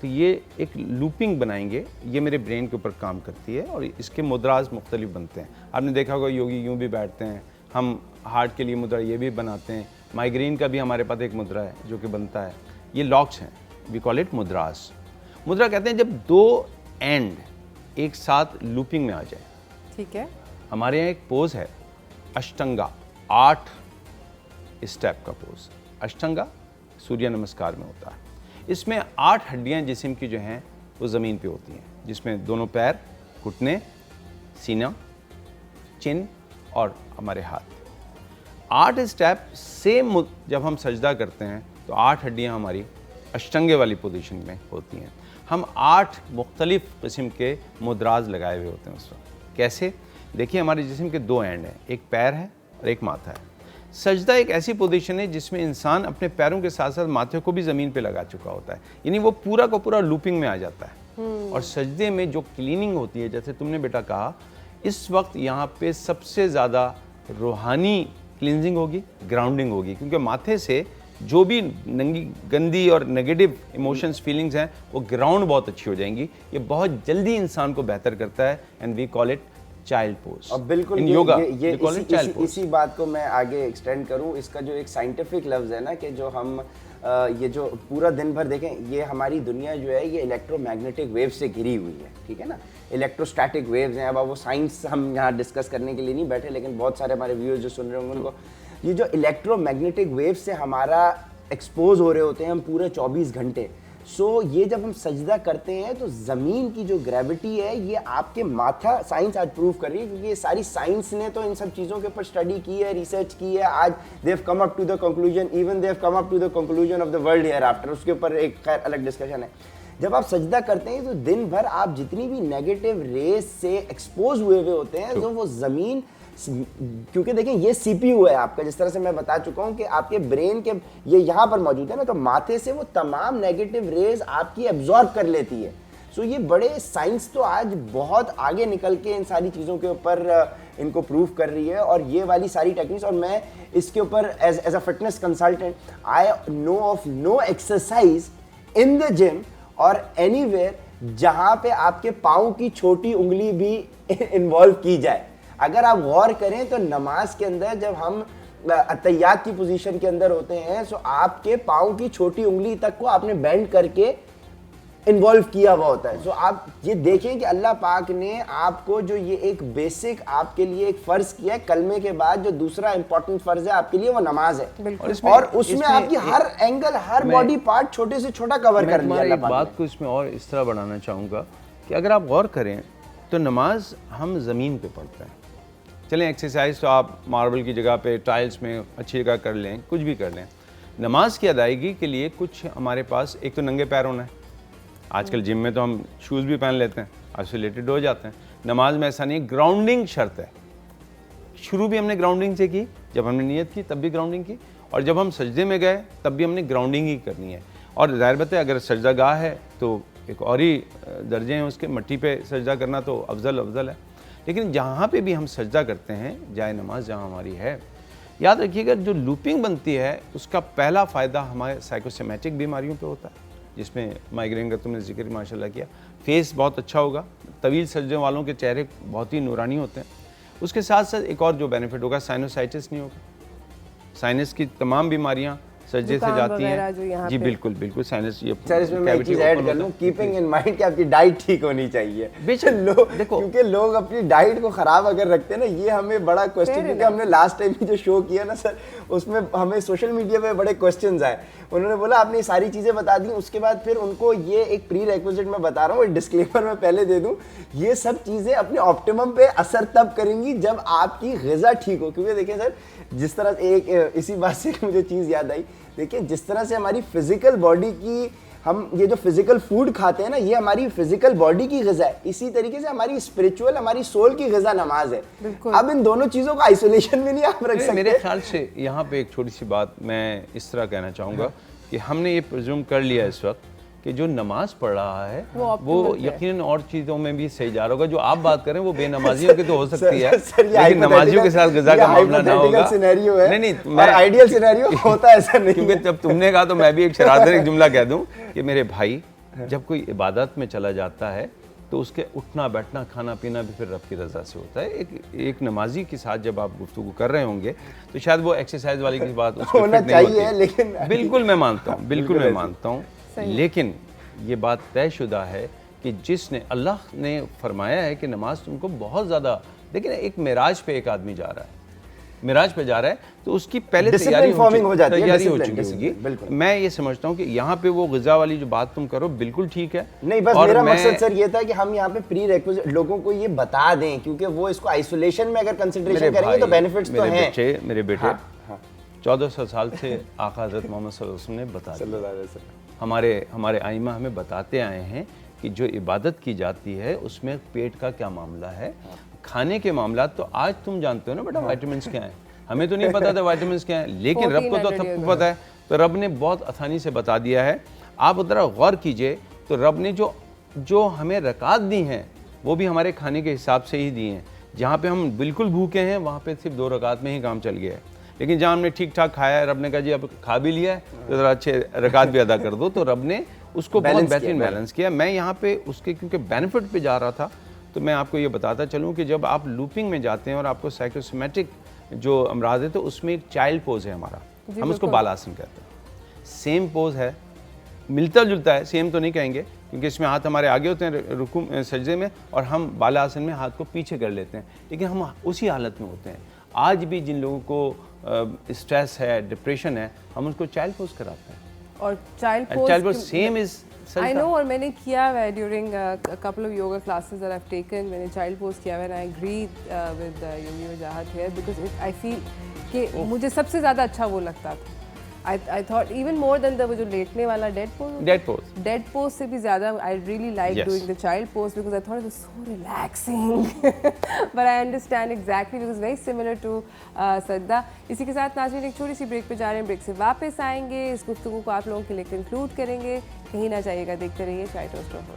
तो ये एक लूपिंग बनाएंगे, ये मेरे ब्रेन के ऊपर काम करती है और इसके मुद्रास मुख्तलिफ बनते हैं। आपने देखा होगा योगी यूँ भी बैठते हैं, हम हार्ट के लिए मुद्रा ये भी बनाते हैं, माइग्रेन का भी हमारे पास एक मुद्रा है जो कि बनता है, ये लॉक्स हैं, वी कॉल इट मुद्रास। मुद्रा कहते हैं जब दो एंड एक साथ लूपिंग में आ जाए। ठीक है। हमारे यहाँ एक पोज है अष्टंगा, 8 स्टेप का पोज। अष्टंगा सूर्य नमस्कार में होता है। इसमें 8 हड्डियाँ जिस्म की जो हैं वो ज़मीन पे होती हैं, जिसमें दोनों पैर, घुटने, सीना, चिन और हमारे हाथ। 8 स्टेप सेम जब हम सजदा करते हैं तो 8 हड्डियाँ हमारी अष्टंगे वाली पोजीशन में होती हैं। हम 8 मुख्तलिफ किस्म के मुद्राज लगाए हुए होते हैं उस वक्त। कैसे? देखिए हमारे जिस्म के 2 एंड हैं, एक पैर है और एक माथा है। सजदा एक ऐसी पोजीशन है जिसमें इंसान अपने पैरों के साथ साथ माथे को भी ज़मीन पे लगा चुका होता है, यानी वो पूरा का पूरा लूपिंग में आ जाता है। और सजदे में जो क्लीनिंग होती है, जैसे तुमने बेटा कहा, इस वक्त यहाँ पे सबसे ज़्यादा रूहानी क्लींजिंग होगी, ग्राउंडिंग होगी, क्योंकि माथे से जो भी नंगी गंदी और नेगेटिव इमोशंस फीलिंग्स हैं वो ग्राउंड बहुत अच्छी हो जाएंगी। ये बहुत जल्दी इंसान को बेहतर करता है and we call it child pose. और बिल्कुल इन योगा इसी बात को मैं आगे एक्सटेंड करूं, इसका जो एक साइंटिफिक लफ्ज़ है ना कि जो हम ये जो पूरा दिन भर देखें, ये हमारी दुनिया जो है ये इलेक्ट्रोमैग्नेटिक वेव से घिरी हुई है, ठीक है ना। इलेक्ट्रोस्टैटिक वेव्स हैं, अब वो साइंस हम यहाँ डिस्कस करने के लिए नहीं बैठे, लेकिन बहुत सारे हमारे व्यूअर्स जो सुन रहे होंगे उनको ये जो इलेक्ट्रोमैग्नेटिक वेव से हमारा एक्सपोज हो रहे होते हैं हम पूरे 24 घंटे। सो ये जब हम सजदा करते हैं तो ज़मीन की जो ग्रेविटी है ये आपके माथा, साइंस आज प्रूव कर रही है, क्योंकि ये सारी साइंस ने तो इन सब चीज़ों के ऊपर स्टडी की है, रिसर्च की है। आज they have come up to the conclusion, even they have come up to the conclusion of the world hereafter, उसके ऊपर एक खैर अलग डिस्कशन है। जब आप सजदा करते हैं तो दिन भर आप जितनी भी नेगेटिव रेज से एक्सपोज हुए होते हैं तो वो ज़मीन, क्योंकि देखें ये सीपीयू है आपका, जिस तरह से मैं बता चुका हूं कि आपके ब्रेन के ये यहाँ पर मौजूद है ना, तो माथे से वो तमाम नेगेटिव रेज आपकी एब्जॉर्ब कर लेती है। सो ये बड़े साइंस तो आज बहुत आगे निकल के इन सारी चीज़ों के ऊपर इनको प्रूव कर रही है, और ये वाली सारी टेक्निक्स, और मैं इसके ऊपर as a fitness consultant I know of no exercise in the gym और एनीवेयर जहाँ पे आपके पाँव की छोटी उंगली भी इन्वॉल्व की जाए। अगर आप गौर करें तो नमाज के अंदर जब हम अतहियात की पोजीशन के अंदर होते हैं तो आपके पाँव की छोटी उंगली तक को आपने बेंड करके इन्वॉल्व किया हुआ होता है। तो आप ये देखें कि अल्लाह पाक ने आपको जो ये एक बेसिक आपके लिए एक फ़र्ज किया है, कलमे के बाद जो दूसरा इंपॉर्टेंट फ़र्ज है आपके लिए वो नमाज है, और उसमें आपकी हर एंगल, हर बॉडी पार्ट छोटे से छोटा कवर कर लिया। मैं बात को इसमें और इस तरह बढ़ाना चाहूँगा कि अगर आप गौर करें तो नमाज हम ज़मीन पे पढ़ते हैं। चलें एक्सरसाइज तो आप मार्बल की जगह पे टाइल्स में अच्छी जगह कर लें, कुछ भी कर लें। नमाज की अदायगी के लिए कुछ हमारे पास, एक तो नंगे पैर होना है। आजकल जिम में तो हम शूज़ भी पहन लेते हैं, आइसोलेटेड हो जाते हैं। नमाज में ऐसा नहीं, ग्राउंडिंग शर्त है। शुरू भी हमने ग्राउंडिंग से की, जब हमने नियत की तब भी ग्राउंडिंग की, और जब हम सजदे में गए तब भी हमने ग्राउंडिंग ही करनी है। और ज़ाहिर बात है अगर सजदा गाह है तो एक और ही दर्जे हैं उसके, मट्टी पे सजदा करना तो अफजल है। लेकिन जहाँ पे भी हम सजदा करते हैं, जाए नमाज जहाँ हमारी है, याद रखिएगा जो लूपिंग बनती है उसका पहला फ़ायदा हमारे साइकोसोमैटिक बीमारियों पे होता है, जिसमें माइग्रेन का तुमने जिक्र माशाल्लाह किया। फेस बहुत अच्छा होगा, तवील सजदे वालों के चेहरे बहुत ही नूरानी होते हैं। उसके साथ साथ एक और जो बेनिफिट होगा, साइनोसाइटिस नहीं होगा। साइनस की तमाम बीमारियाँ सजदे से जाती हैं जी, बिल्कुल बिल्कुल। साइनस ये सर, इसमें मैं एक चीज़ ऐड कर लूँ, कीपिंग इन माइंड कि आपकी डाइट ठीक होनी चाहिए। बेशक लोग देखो, क्योंकि लोग अपनी डाइट को ख़राब अगर रखते हैं ना, ये हमें बड़ा क्वेश्चन, क्योंकि हमने लास्ट टाइम जो शो किया ना सर, उसमें हमें सोशल मीडिया पे बड़े क्वेश्चंस आए। उन्होंने बोला आपने ये सारी चीज़ें बता दी, उसके बाद फिर उनको ये एक प्री रिक्विजिट मैं बता रहा हूँ, एक डिस्क्लेमर मैं पहले दे दूँ, ये सब चीज़ें अपने ऑप्टिमम पे असर तब करेंगी जब आपकी ग़िज़ा ठीक हो। क्योंकि देखिए सर, जिस तरह से एक इसी बात से मुझे चीज़ याद आई, देखिए जिस तरह से हमारी फिजिकल बॉडी की, हम ये जो फिजिकल फूड खाते हैं ना, ये हमारी फिजिकल बॉडी की ग़िज़ा है, इसी तरीके से हमारी स्पिरिचुअल, हमारी सोल की ग़िज़ा नमाज है। अब इन दोनों चीज़ों को आइसोलेशन में नहीं आप रख सकते। मेरे ख्याल से यहाँ पे एक छोटी सी बात मैं इस तरह कहना चाहूँगा कि हमने ये प्रिज्यूम कर लिया इस वक्त कि जो नमाज पढ़ रहा है वो यकीनन और चीज़ों में भी सही जा रहा होगा। जो आप बात करें वो बेनमाजियों की तो हो सकती है, लेकिन नमाजियों के साथ गज़ा का मामला ना होगा। नहीं, मैं आइडियल सिनेरियो होता ऐसा नहीं, क्योंकि जब तुमने कहा तो मैं भी एक शरारत एक जुमला कह दूं कि मेरे भाई जब कोई इबादत में चला जाता है तो उसके उठना बैठना खाना पीना भी फिर रब की रज़ा से होता है। एक नमाजी के साथ जब आप गुफ्तगू कर रहे होंगे तो शायद वो एक्सरसाइज वाली की बात उसको होना चाहिए, लेकिन बिल्कुल मैं मानता हूँ, बिल्कुल मैं मानता हूँ, लेकिन ये बात तयशुदा है कि जिसने अल्लाह ने फरमाया है कि नमाज तुमको बहुत ज़्यादा, देखिए एक मिराज पे एक आदमी जा रहा है, मिराज पे जा रहा है तो उसकी पहले तैयारी हो चुकी होगी। मैं ये समझता हूँ कि यहाँ पे वो ग़िज़ा वाली जो बात तुम करो बिल्कुल ठीक है। नहीं, बस मेरा मकसद सर ये था कि हम यहाँ पे प्री रिक्विजिट लोगों को ये बता दें, क्योंकि वो इसको आइसोलेशन में अगर कंसिडरेशन करेंगे तो बेनिफिट्स तो हैं। मेरे बेटे 1400 साल से आका हज़रत मोहम्मद सल्लल्लाहु अलैहि वसल्लम ने बताया, हमारे आइमा हमें बताते आए हैं कि जो इबादत की जाती है उसमें पेट का क्या मामला है, खाने के मामला। तो आज तुम जानते हो ना बेटा विटामिन्स क्या हैं, हमें तो नहीं पता था विटामिन्स क्या हैं, लेकिन रब को तो सबको पता है, तो रब ने बहुत आसानी से बता दिया है। आप ज़रा गौर कीजिए तो रब ने जो हमें रकात दी हैं वो भी हमारे खाने के हिसाब से ही दी हैं। जहाँ पे हम बिल्कुल भूखे हैं वहाँ पे सिर्फ 2 रकात में ही काम चल गया है, लेकिन जहाँ हमने ठीक ठाक खाया है, रब ने कहा जी अब खा भी लिया है तो ज़रा अच्छे रकात भी अदा कर दो, तो रब ने उसको बहुत बेहतरीन बैलेंस किया। मैं यहाँ पे उसके क्योंकि बेनिफिट पे जा रहा था तो मैं आपको ये बताता चलूँ कि जब आप लूपिंग में जाते हैं और आपको साइकोसोमेटिक जो अमराज है तो उसमें एक चाइल्ड पोज है हमारा, हम उसको बालासन कहते हैं। सेम पोज है, मिलता जुलता है, सेम तो नहीं कहेंगे क्योंकि इसमें हाथ हमारे आगे होते हैं रुकू सजदे में और हम बालासन में हाथ को पीछे कर लेते हैं, लेकिन हम उसी हालत में होते हैं। आज भी जिन लोगों को स्ट्रेस है, डिप्रेशन है, हम उसको चाइल्ड पोज कराते हैं और child pose same is I know, और मैंने किया हुआ है during couple of yoga classes that I have taken, मैंने चाइल्ड पोज किया हुआ है। I agree with Yogi Wajahat here because I feel कि मुझे सबसे ज़्यादा अच्छा वो लगता था। I thought even more than the वो जो लेटने वाला dead pose से भी ज़्यादा I really like doing the child pose because I thought it was so relaxing but I understand exactly because very similar to सजदा। इसी के साथ नाज़रीन एक छोटी सी ब्रेक पे जा रहे हैं, ब्रेक से वापस आएंगे, इस गुफ्तगू को आप लोगों के लिए कंक्लूड करेंगे, कहीं ना जाइएगा, देखते रहिए chai toast roast.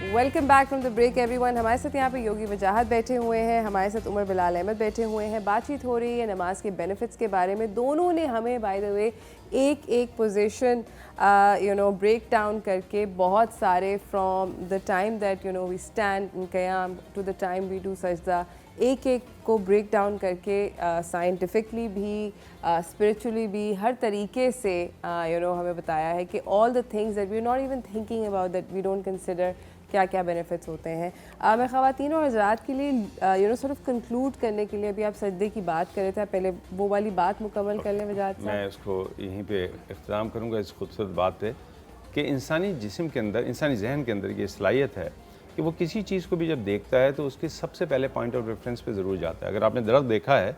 Welcome back from the break everyone. हमारे साथ यहाँ पे योगी वजाहत बैठे हुए हैं, हमारे साथ उमर बिलाल अहमद बैठे हुए हैं। बातचीत हो रही है नमाज के बेनिफिट्स के बारे में। दोनों ने हमें बाय द वे एक पोजीशन ब्रेक डाउन करके बहुत सारे from the time that we stand in qayam to the time we do sajda, एक को ब्रेक डाउन करके साइंटिफिकली भी स्पिरिचुअली भी हर तरीके से हमें बताया है कि all the things that we are not even thinking about that we don't consider क्या क्या बेनिफिट्स होते हैं। मैं ख़वातीन और हज़रात के लिए सिर्फ कंक्लूड करने के लिए अभी आप सजदे की बात कर रहे थे, पहले वो वाली बात मुकम्मल कर लें वजाहत साहब। मैं इसको यहीं पे इख्तिताम करूँगा इस खूबसूरत बात पे कि इंसानी जिस्म के अंदर, इंसानी जहन के अंदर ये सलाहियत है कि वो किसी चीज़ को भी जब देखता है तो उसके सबसे पहले पॉइंट ऑफ रेफरेंस पे ज़रूर जाता है। अगर आपने दरख्त देखा है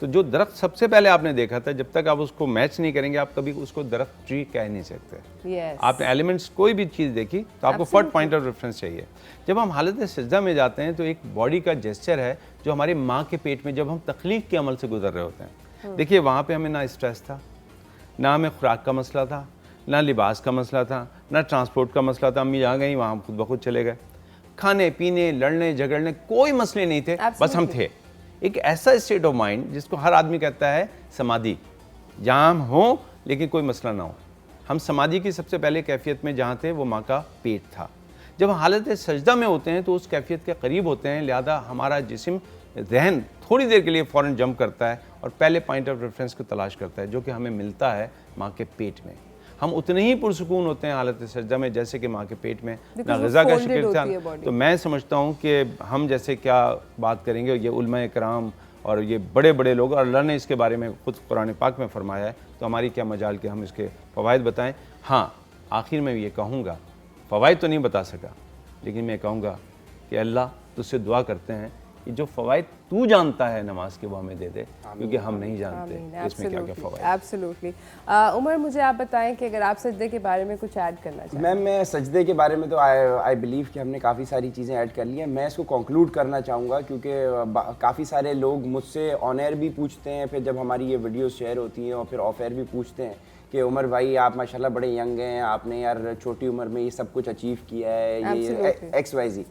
तो जो दरख्त सबसे पहले आपने देखा था, जब तक आप उसको मैच नहीं करेंगे आप कभी उसको दरख्त ट्री कह नहीं सकते। आपने एलिमेंट्स कोई भी चीज़ देखी तो आपको फर्स्ट पॉइंट ऑफ रेफरेंस चाहिए। जब हम हालत सजदा में जाते हैं तो एक बॉडी का जेस्चर है जो हमारी माँ के पेट में जब हम तख्लीक के अमल से गुजर रहे होते हैं। देखिए वहाँ पर हमें ना स्ट्रेस था, ना हमें खुराक का मसला था, ना लिबास का मसला था, ना ट्रांसपोर्ट का मसला था। अम्मी जहाँ गई वहाँ खुद ब खुद चले गए। खाने पीने, लड़ने झगड़ने कोई मसले नहीं थे, बस हम थे। एक ऐसा स्टेट ऑफ माइंड जिसको हर आदमी कहता है समाधि, जहाँ हम हों लेकिन कोई मसला ना हो। हम समाधि की सबसे पहले कैफियत में जहाँ थे वो माँ का पेट था। जब हम हालत सजदा में होते हैं तो उस कैफियत के करीब होते हैं, लिहाजा हमारा जिस्म जहन थोड़ी देर के लिए फ़ौरन जंप करता है और पहले पॉइंट ऑफ रेफरेंस को तलाश करता है जो कि हमें मिलता है माँ के पेट में। हम उतने ही पुरसुकून होते हैं हालत सजदा में जैसे कि माँ के पेट में ना ग़िज़ा का शिक्र था। तो मैं समझता हूँ कि हम जैसे क्या बात करेंगे, ये उलमा कराम और ये बड़े बड़े लोग, और अल्लाह ने इसके बारे में खुद कुरान पाक में फरमाया है, तो हमारी क्या मजाल कि हम इसके फ़वाइद बताएं। हाँ, आखिर में ये कहूँगा, फ़वाइद तो नहीं बता सका, लेकिन मैं कहूँगा कि अल्लाह तुझसे दुआ करते हैं कि जो फ़वाइद तू जानता है नमाज के, वो हमें दे दे, क्योंकि हम नहीं जानते इसमें क्या क्या फ़वाइद। एब्सोल्युटली। उमर, मुझे आप बताएं कि अगर आप सजदे के बारे में कुछ ऐड करना चाहें। मैम, मैं सजदे के बारे में तो आई बिलीव कि हमने काफ़ी सारी चीज़ें ऐड कर ली हैं। मैं इसको कंक्लूड करना चाहूँगा, क्योंकि काफ़ी सारे लोग मुझसे ऑन एयर भी पूछते हैं, फिर जब हमारी ये वीडियो शेयर होती हैं, और फिर ऑफ एयर भी पूछते हैं कि उमर भाई आप माशाल्लाह बड़े यंग हैं, आपने यार छोटी उम्र में ये सब कुछ अचीव किया है, ये XYZ।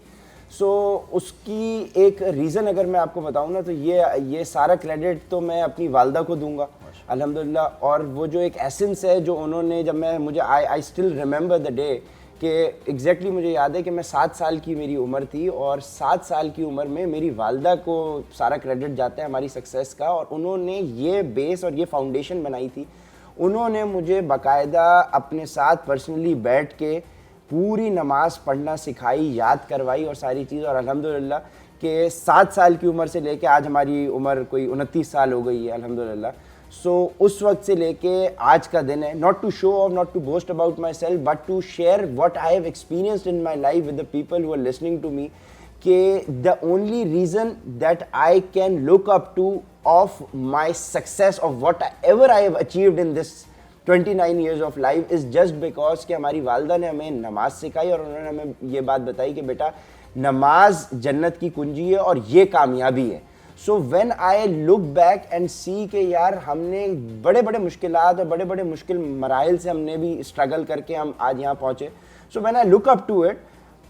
सो उसकी एक रीज़न अगर मैं आपको बताऊं ना, तो ये सारा क्रेडिट तो मैं अपनी वालदा को दूंगा अल्हम्दुलिल्लाह। और वो जो एक एसेंस है जो उन्होंने, जब मैं मुझे I still remember the day कि एग्जैक्टली मुझे याद है कि मैं 7 साल की मेरी उम्र थी, और 7 साल की उम्र में मेरी वालदा को सारा क्रेडिट जाता है हमारी सक्सेस का, और उन्होंने ये बेस और ये फाउंडेशन बनाई थी। उन्होंने मुझे बाकायदा अपने साथ पर्सनली बैठ के पूरी नमाज पढ़ना सिखाई, याद करवाई और सारी चीज़। और अल्हम्दुलिल्लाह कि 7 साल की उम्र से लेके आज हमारी उम्र कोई 29 साल हो गई है अल्हम्दुलिल्लाह। सो उस वक्त से लेके आज का दिन है, not to show off, not to boast about myself, but to share what I have experienced in my life with the people who are listening to me, कि the only reason that I can look up to of my success of whatever I have achieved in this 29 years of life is just because कि हमारी वालदा ने हमें नमाज सिखाई, और उन्होंने हमें ये बात बताई कि बेटा नमाज जन्नत की कुंजी है और ये कामयाबी है। So when I look back and see के यार हमने बड़े बड़े मुश्किलात और बड़े बड़े मुश्किल मराइल से हमने भी स्ट्रगल करके हम आज यहाँ पहुँचे। So when I look up to it,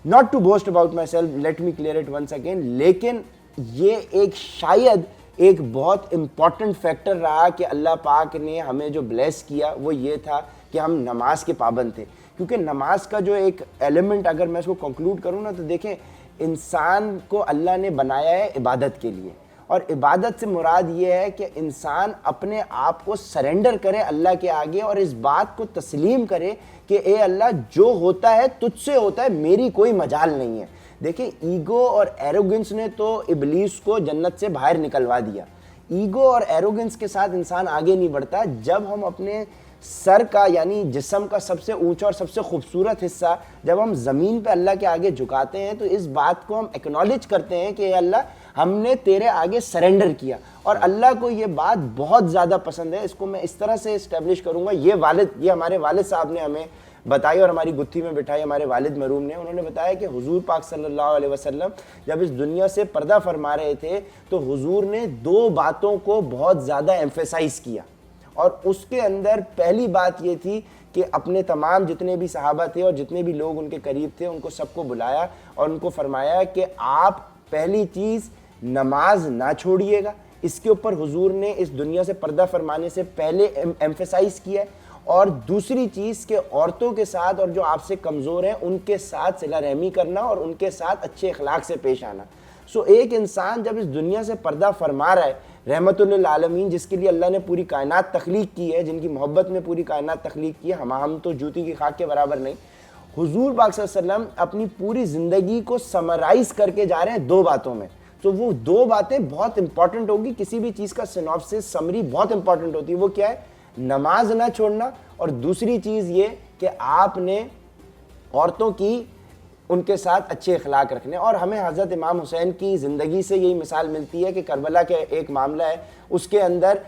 not to boast about myself, let me clear it once again, लेकिन ये एक शायद एक बहुत इम्पॉर्टेंट फैक्टर रहा कि अल्लाह पाक ने हमें जो ब्लेस किया वो ये था कि हम नमाज के पाबंद थे। क्योंकि नमाज का जो एक एलिमेंट, अगर मैं इसको कंक्लूड करूँ ना, तो देखें इंसान को अल्लाह ने बनाया है इबादत के लिए, और इबादत से मुराद ये है कि इंसान अपने आप को सरेंडर करे अल्लाह के आगे, और इस बात को तस्लीम करे कि ए अल्लाह जो होता है तुझसे होता है, मेरी कोई मजाल नहीं है। देखिए, ईगो और एरोगेंस ने तो इब्लीस को जन्नत से बाहर निकलवा दिया। ईगो और एरोगेंस के साथ इंसान आगे नहीं बढ़ता। जब हम अपने सर का, यानी जिस्म का सबसे ऊंचा और सबसे खूबसूरत हिस्सा जब हम ज़मीन पे अल्लाह के आगे झुकाते हैं, तो इस बात को हम एक्नॉलेज करते हैं कि अल्लाह हमने तेरे आगे सरेंडर किया। और अल्लाह को ये बात बहुत ज़्यादा पसंद है। इसको मैं इस तरह से इस्टेब्लिश करूँगा, ये हमारे वालिद साहब ने हमें बताई और हमारी गुत्थी में बिठाई, हमारे वालिद मरूम ने। उन्होंने बताया कि हुजूर पाक सल्लल्लाहु अलैहि वसल्लम जब इस दुनिया से पर्दा फरमा रहे थे, तो हुजूर ने 2 बातों को बहुत ज़्यादा एम्फेसाइज किया, और उसके अंदर पहली बात ये थी कि अपने तमाम जितने भी सहाबा थे और जितने भी लोग उनके करीब थे, उनको सबको बुलाया और उनको फरमाया कि आप पहली चीज़ नमाज ना छोड़िएगा। इसके ऊपर हुजूर ने इस दुनिया से पर्दा फरमाने से पहले एम्फेसाइज किया है। और दूसरी चीज़ के औरतों के साथ और जो आपसे कमज़ोर हैं उनके साथ सिला रहमी करना और उनके साथ अच्छे अखलाक से पेश आना। सो एक इंसान जब इस दुनिया से पर्दा फरमा रहा है, रहमतुल लिल आलमीन, जिसके लिए अल्लाह ने पूरी कायनात तख्लीक की है, जिनकी मोहब्बत में पूरी कायनात तख्लीक की है, हम तो जूती की खाक के बराबर नहीं। हुजूर पाक सल्लल्लाहु अलैहि वसल्लम अपनी पूरी ज़िंदगी को समराइज़ करके जा रहे हैं 2 बातों में। तो वो 2 बातें बहुत इंपॉर्टेंट होगी। किसी भी चीज़ का सिनॉप्सिस, समरी बहुत इंपॉर्टेंट होती है। वो क्या है? नमाज ना छोड़ना, और दूसरी चीज़ ये कि आपने औरतों की उनके साथ अच्छे अखलाक रखने। और हमें हज़रत इमाम हुसैन की ज़िंदगी से यही मिसाल मिलती है कि करबला के एक मामला है, उसके अंदर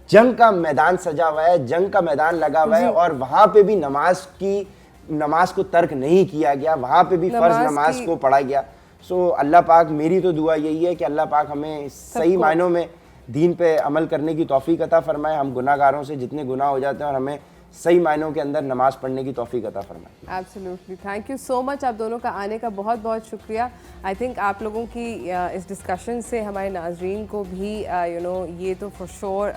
जंग का मैदान सजा हुआ है, जंग का मैदान लगा हुआ है, और वहाँ पे भी नमाज को तर्क नहीं किया गया, वहाँ पे भी फ़र्ज़ नमाज को पढ़ा गया। सो अल्लाह पाक, मेरी तो दुआ यही है कि अल्लाह पाक हमें सही मायनों में दीन पे अमल करने की तौफीक अता फरमाए। हम गुनाहगारों से जितने गुनाह हो जाते हैं, और हमें सही मायनों के अंदर नमाज पढ़ने की तौफीक अता फरमाए। Absolutely, thank you so much. आप दोनों का आने का बहुत बहुत शुक्रिया। आई थिंक आप लोगों की इस डिस्कशन से हमारे नाजरीन को भी ये तो फॉर श्योर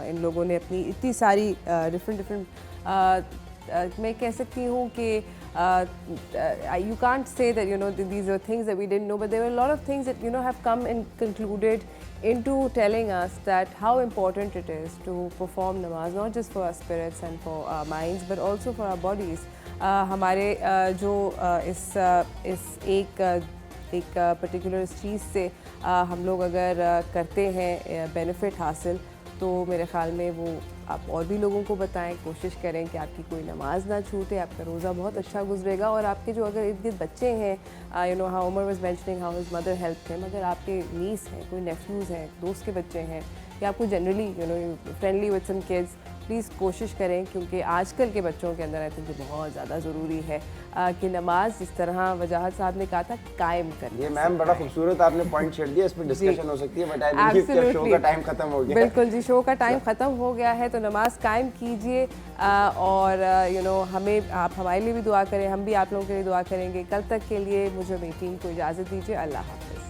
इन लोगों ने अपनी इतनी सारी डिफरेंट मैं कह सकती हूँ कि you can't say that these are things that we didn't know, but there were a lot of things that have come and concluded into telling us that how important it is to perform namaz, not just for our spirits and for our minds, but also for our bodies. हमारे जो इस एक particular चीज़ से हम लोग अगर करते हैं बेनिफिट हासिल, तो मेरे ख़्याल में वो आप और भी लोगों को बताएं, कोशिश करें कि आपकी कोई नमाज ना छूटे, आपका रोज़ा बहुत अच्छा गुजरेगा। और आपके जो अगर इर्द गिर्द बच्चे हैं, you know how Umar was mentioning how his mother help him, अगर आपके नीस हैं, कोई नेफ्यूज़ हैं, दोस्त के बच्चे हैं, या आपको generally you know friendly with some kids, please कोशिश करें, क्योंकि आजकल के बच्चों के अंदर आई थिंक ये बहुत ज़्यादा ज़रूरी है कि नमाज जिस तरह वजाहत साहब ने कहा था कायम करना। ये मैम बड़ा खूबसूरत आपने पॉइंट छेड़ दिया, इस पर डिस्कशन हो सकती है, बट आई थिंक कि शो का टाइम खत्म हो गया। बिल्कुल जी, शो का टाइम ख़त्म हो गया है, तो नमाज कायम कीजिए और यू नो हमें आप हमारे लिए भी दुआ करें, हम भी आप लोगों के लिए दुआ करेंगे। कल तक के लिए मुझे मेरी टीम को इजाज़त दीजिए। अल्लाह हाफ़िज़।